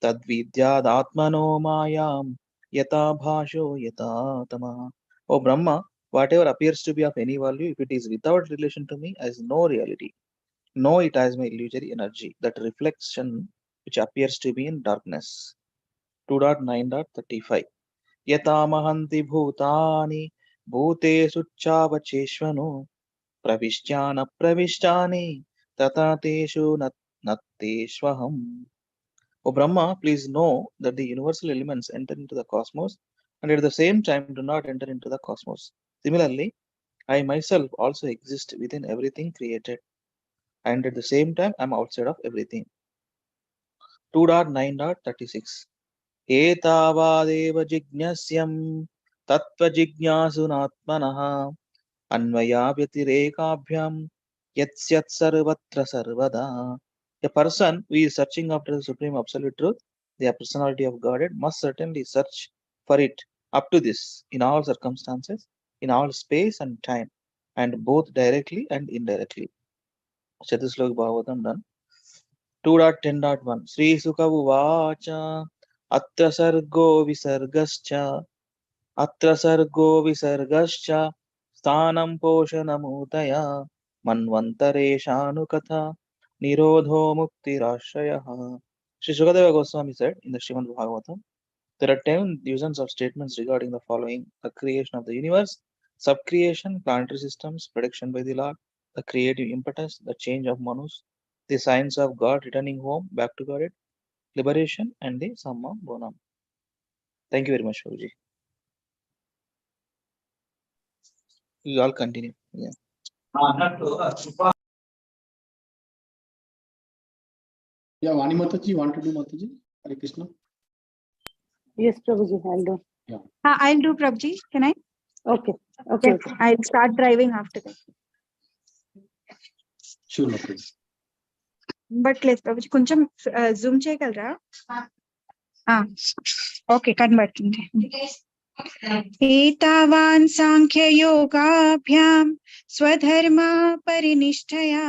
tadvidyad atmano mayam yata bhasho yata tamaha. O Brahma, whatever appears to be of any value, if it is without relation to me, has no reality. Know it as my illusory energy, that reflection which appears to be in darkness. 2.9.35 Yatamahanti bhutani bhutesu chavacheshvano pravishyana pravishyani tatateshu natteshvaham. O Brahma, please know that the universal elements enter into the cosmos and at the same time do not enter into the cosmos. Similarly, I myself also exist within everything created and at the same time I am outside of everything. 2.9.36 Etavadeva jignasyam tattva jignasunatmanah Anvaya vyatirekabhyam yatsyat sarvatra sarvada. A person who is searching after the supreme absolute truth, the personality of Godhead, must certainly search for it up to this in all circumstances, in all space and time, and both directly and indirectly. Chatuslok Bhagavatam done. 2.10.1 Sri Sukha Uvacha Atra Sargo Visargascha Atra Sargo Visargascha Sthanam Poshanamutaya Manvantareshanu Nirodho Muktirashaya. Sri Sukadeva Goswami said in the Srimad Bhagavatam, there are 10 dozens of statements regarding the following: the creation of the universe, subcreation, planetary systems, prediction by the Lord, the creative impetus, the change of Manus, the signs of God returning home back to God, liberation, and the Samma Bonam. Thank you very much, Prabhuji. You all continue. Yeah. Yeah, Vani Mataji, you want to do Mataji? Hare Krishna. Yes, Prabhuji, I'll do. Yeah. I'll do, Prabhuji. Can I? Okay. Okay. Yes, I'll start driving after that. Sure, Mataji. But let's, Prabhuji, కొంచెం zoom చేయగలరా? Okay, కనబడుతుంది. एतावान् साङ्ख्ययोगाभ्यां स्वधर्मा परिनिष्ठया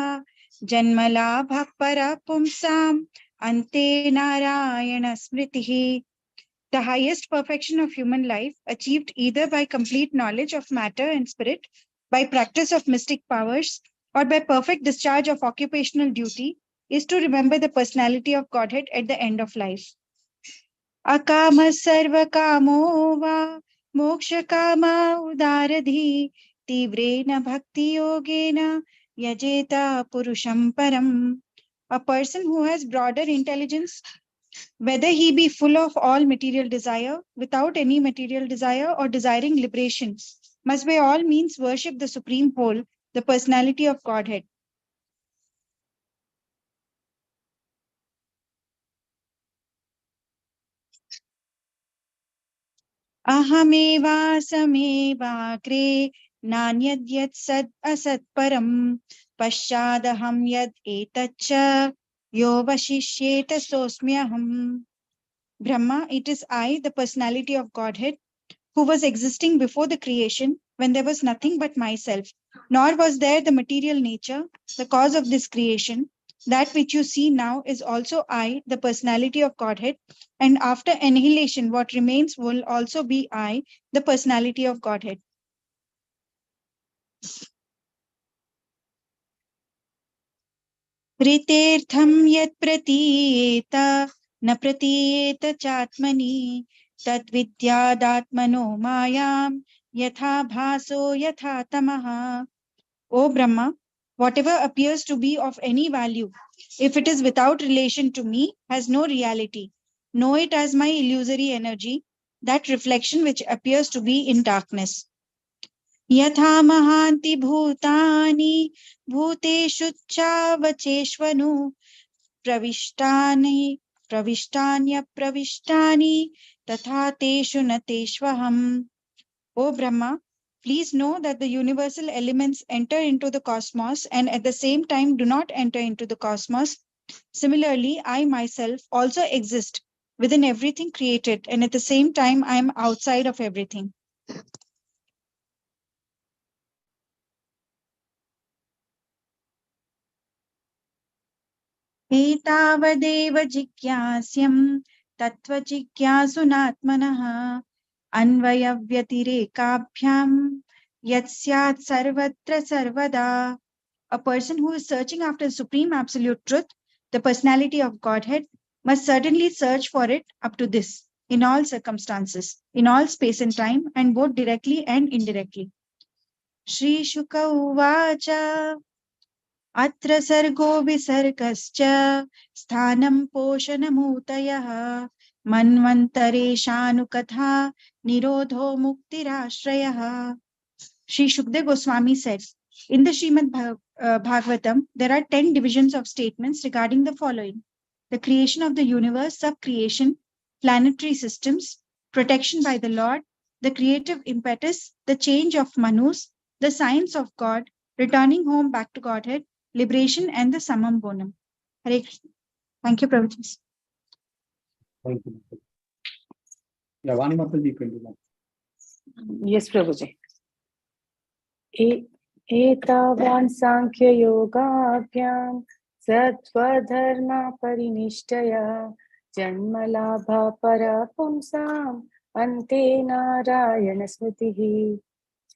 जन्मलाभः परपुंसाम् अन्ते नारायण स्मृतिः. The highest perfection of human life, achieved either by complete knowledge of matter and spirit, by practice of mystic powers, or by perfect discharge of occupational duty, is to remember the personality of Godhead at the end of life. Akama sarva kamo va moksha kama udaradhi tivrena bhakti yogena yajeta purusham param. A person who has broader intelligence, whether he be full of all material desire, without any material desire, or desiring liberation, must by all means worship the Supreme Whole, the personality of Godhead. Ahameva samevagre nanyadyat sad asat param paschadaham yad etacha yo vashishyeta sosmyaham. Brahma, it is I, the personality of Godhead, who was existing before the creation when there was nothing but myself, nor was there the material nature, the cause of this creation. That which you see now is also I, the personality of Godhead, and after annihilation, what remains will also be I, the personality of Godhead. Ritirtham yat pratiyeta na pratiyeta chatmani tad vidyadatmano mayam yatha bhaso yatha tamaha. O Brahma, whatever appears to be of any value, if it is without relation to me, has no reality. Know it as my illusory energy, that reflection which appears to be in darkness. Yatha mahanti bhutani bhuteshu chavacheshvanu pravishtanya pravishtani tatha teshu nateshvaham. O Brahma, please know that the universal elements enter into the cosmos and at the same time do not enter into the cosmos. Similarly, I myself also exist within everything created and at the same time I am outside of everything. Etavadeva jikyasyam tattva jikyasunatmanah Anvayavyatirekabhyam Yatsyat Sarvatra Sarvada. A person who is searching after supreme absolute truth, the personality of Godhead, must certainly search for it up to this, in all circumstances, in all space and time, and both directly and indirectly. Shri Shuka Uvacha Atra Sargo Visargascha Sthanam Poshanamutayah Manvantareshanukatha Nirodho Muktirashrayah. Sri Shukdev Goswami said, in the Srimad Bhagavatam, there are 10 divisions of statements regarding the following: the creation of the universe, sub-creation, planetary systems, protection by the Lord, the creative impetus, the change of manus, the science of God, returning home back to Godhead, liberation, and the Samam Bonam. Hare Krishna. Thank you, Prabhuji. Thank you. Yeah, Vani Mataji, continue. Yes, Prabhuji. एतावान् साङ्ख्ययोगाभ्यां सत्त्वधर्मा परिनिष्ठया जन्मलाभा परपुंसाम् अन्ते नारायणस्मृतिः.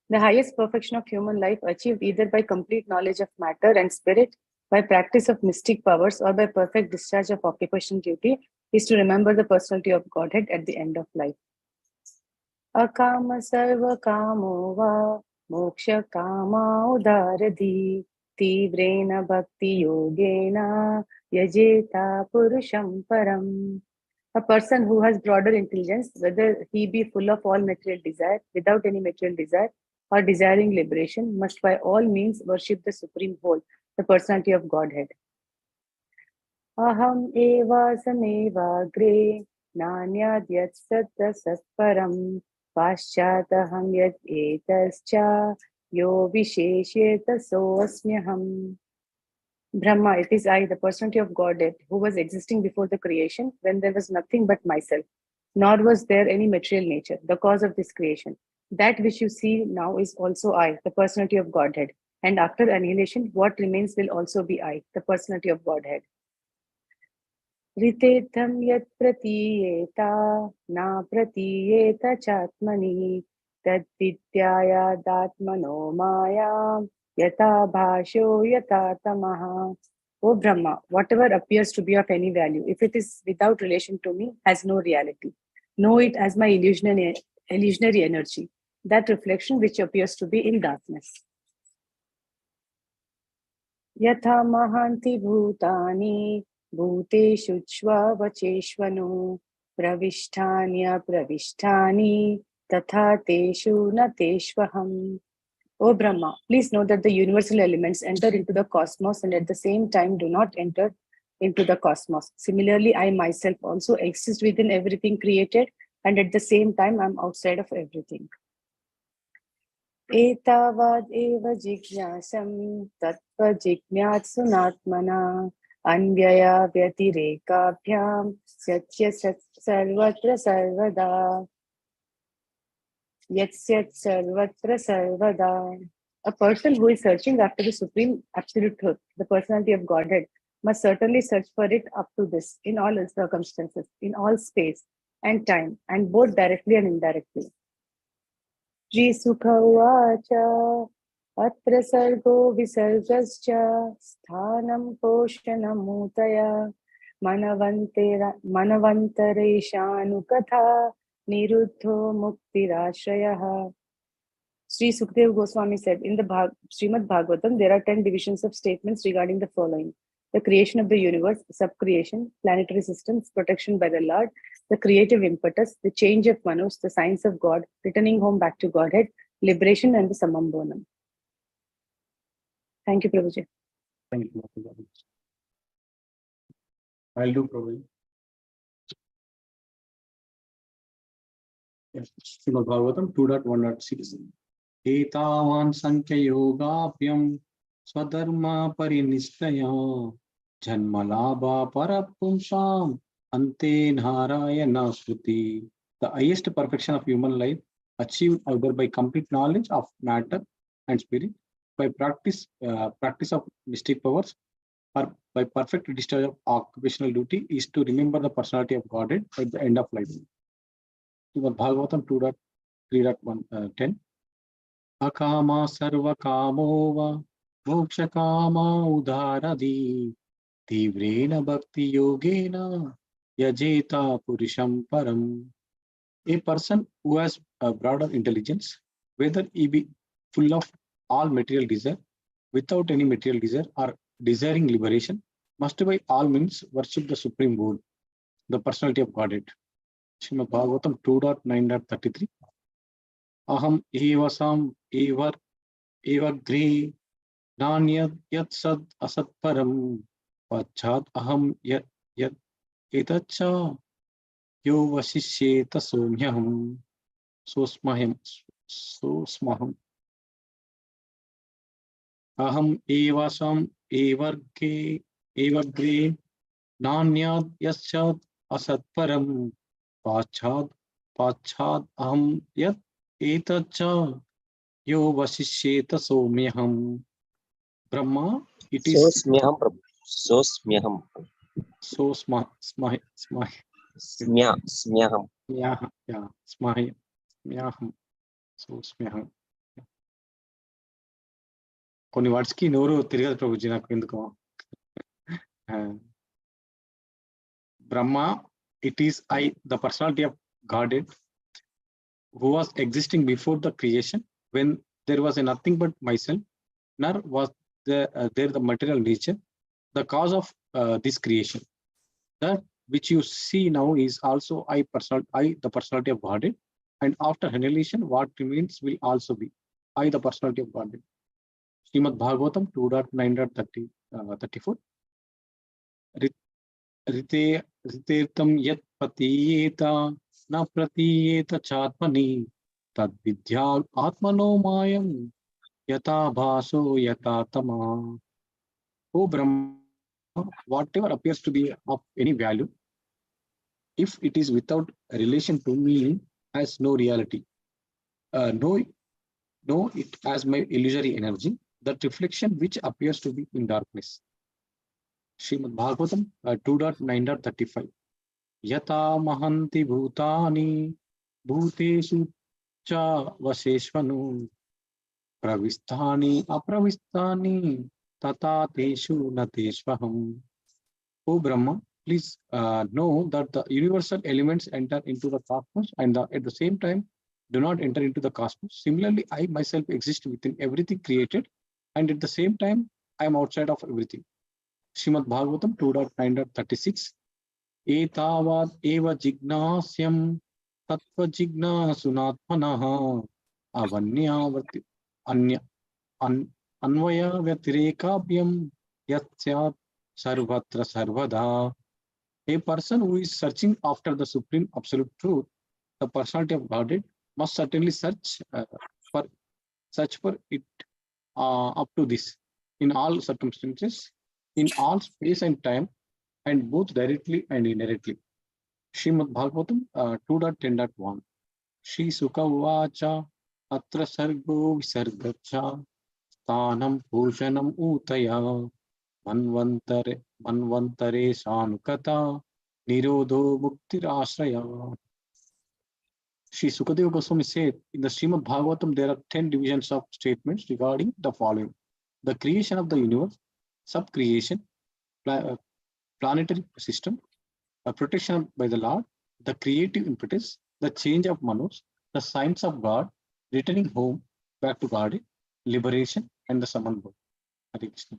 The highest perfection of human life, achieved either by complete knowledge of matter and spirit, by practice of mystic powers, or by perfect discharge of occupation duty, is to remember the personality of Godhead at the end of life. Akama sarva kamo va moksha kama udaradi tivrena bhakti yogena yajeta purusham param. A person who has broader intelligence, whether he be full of all material desire, without any material desire, or desiring liberation, must by all means worship the Supreme Whole, the personality of Godhead. Aham eva sameva gre nanyad yat satta satparam paschataham yat etascha yo visheshyeta so asmyaham. Brahma, it is I, the personality of Godhead, who was existing before the creation when there was nothing but myself, nor was there any material nature, the cause of this creation. That which you see now is also I, the personality of Godhead. And after annihilation, what remains will also be I, the personality of Godhead. Ritetham yat pratiyeta na pratiyeta chatmani tad vidyaya datmano maya yata bhasho yata tamaha. O Brahma, whatever appears to be of any value, if it is without relation to me, has no reality. Know it as my illusionary energy, that reflection which appears to be in darkness. Yatha mahanti bhutani bhuteshu chva vacheshvanu pravishtanya pravishtani tatha teshu na teshvaham. O Brahma, please know that the universal elements enter into the cosmos and at the same time do not enter into the cosmos. Similarly, I myself also exist within everything created and at the same time I am outside of everything. Etavad eva jignasam tattva jignatsunatmana anvyaya vyatirekabhyam satya sarvatra sarvada. Yatsat sarvatra sarvada. A person who is searching after the supreme absolute truth, the personality of Godhead, must certainly search for it up to this, in all circumstances, in all space and time, and both directly and indirectly. Shri Sukha Uvacha Atra Sargo Visargascha Sthanam Poshanam Mutaya Manavantareshanukatha Niruddho Muktirashrayah. Sri Sukdev Goswami said, in the Srimad Bhagavatam, there are 10 divisions of statements regarding the following: the creation of the universe, sub-creation, planetary systems, protection by the Lord, the creative impetus, the change of manus, the science of God, returning home back to Godhead, liberation, and the Samam Bonam. Thank you, Prabhuji. Thank you. I'll do, Prabhuji. Yes, Srimad Bhagavatam 2.1.6. Etavan sankhya yogapyam swadharma parinistaya janmalabha parapumsam ante narayana sruti. The highest perfection of human life, achieved either by complete knowledge of matter and spirit, by practice of mystic powers, or by perfect discharge of occupational duty, is to remember the personality of Godhead at the end of life. Srimad Bhagavatam 3.10. Akama sarva kamo va mokshakama udharadi tivrena bhakti yogena yajeta purisham param. A person who has a broader intelligence, whether he be full of all material desire, without any material desire, or desiring liberation, must by all means worship the Supreme Lord, the personality of Godhead. Srimad Bhagavatam 2.9.33. Aham evasam evar evagri nanyad yat sad asat param pachat aham yat yat etacha yo vasishyeta somyaham sosmaham sosmaham. Aham evasam evagri nanyad yat sad asat param pachat aham yat etacha yo vasishyeta somyaham. Brahma, it is Sosmyaham Prabhu. Sosmyaham. so smaham. Smyaham. Yeah, smaham. So smaham. కొన్ని words కి నోరు తిరగదు ప్రభుజీ నాకు ఎందుకో. Brahma, it is I, the personality of Godhead, who was existing before the creation, when there was nothing but myself, nor was there the material nature, the cause of this creation. That which you see now is also I, the personality of Godhead, and after annihilation, what remains will also be I, the personality of Godhead. Srimad Bhagavatam 2.9.34. Ritirtam yat patiyeta na pratiyeta chatmani tad vidya atmano mayam yata bhaso yata tama. O Brahma, whatever appears to be of any value, if it is without relation to me, has no reality. Know it as my illusory energy, that reflection which appears to be in darkness. Srimad Bhagavatam 2.9.35. Yata mahanti bhutani bhuteshu cha vaseshvanu pravistani apravistani tata teshu nateshvaham. O Brahma, please know that the universal elements enter into the cosmos and at the same time do not enter into the cosmos. Similarly, I myself exist within everything created, and at the same time I am outside of everything. Srimad Bhagavatam 2.9.36. Etavad eva jignasyam tattva jignasunatmanaha avanyavati anvaya vyatirekabhyam yatyat sarvatra sarvada. A person who is searching after the supreme absolute truth, the personality of Godhead, must certainly search for it up to this in all circumstances, in all space and time, and both directly and indirectly. Srimad Bhagavatam 2.10.1. Shri Sukha Vacha Atra Sargo Visargacha Sthanam Bhushanam Utaya Manvantare Sanukata Nirodho Muktirashraya. Shri Sukadeva Goswami said, in the Srimad Bhagavatam, there are 10 divisions of statements regarding the following: the creation of the universe, sub-creation, planetary system, protection by the Lord, the creative impetus, the change of manos, the signs of God, returning home back to God, liberation, and the summon board. Hare Krishna.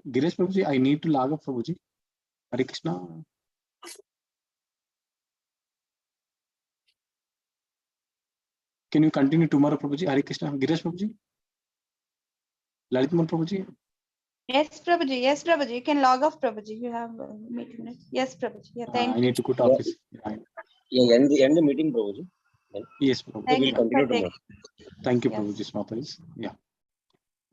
Girish Prabhuji, I need to log up, Prabhuji. Hare Krishna. Can you continue tomorrow, Prabhuji? Hare Krishna. Girish Prabhuji? Lalitman Prabhuji? Yes, Prabhuji. Yes, Prabhuji. You can log off, Prabhuji. You have a meeting. Right? Yes, Prabhuji. Yeah, thank I you. need to quit office. Yeah, end the meeting, Prabhuji. Yes, Prabhuji. Thank We'll you. continue for taking- tomorrow. Thank you, Yes. Prabhuji. Smataris. Yeah.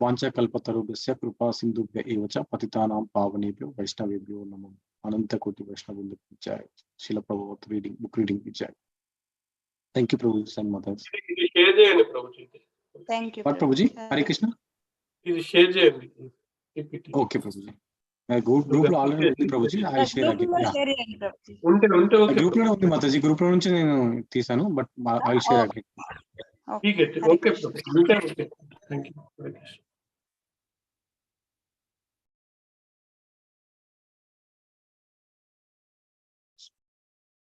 Vancha kalpatarubhasya kripa sindhubhya evacha patitanam pavanebhyo vaishnavebhyo namo. Ananta koti Vaishnavindra Vijay. Srila Prabhupada reading, book reading Vijay. Thank you, Prabhuji and mothers. ఇది share చేయండి Prabhuji. Thank you, What, Prabhuji? Hare Hare Krishna? ఇది share చేయండి. PPT. Okay, Prabhuji. Group లో already ఉంది Prabhuji. I share group again. లో yeah, share చేయండి ప్రభుజీ. ఉంటే okay group లోనే ఉంది మాతాజీ. గ్రూప్ లో నుంచి నేను తీసాను, but I share again. Okay okay. ఉంటే ఓకే. Thank you.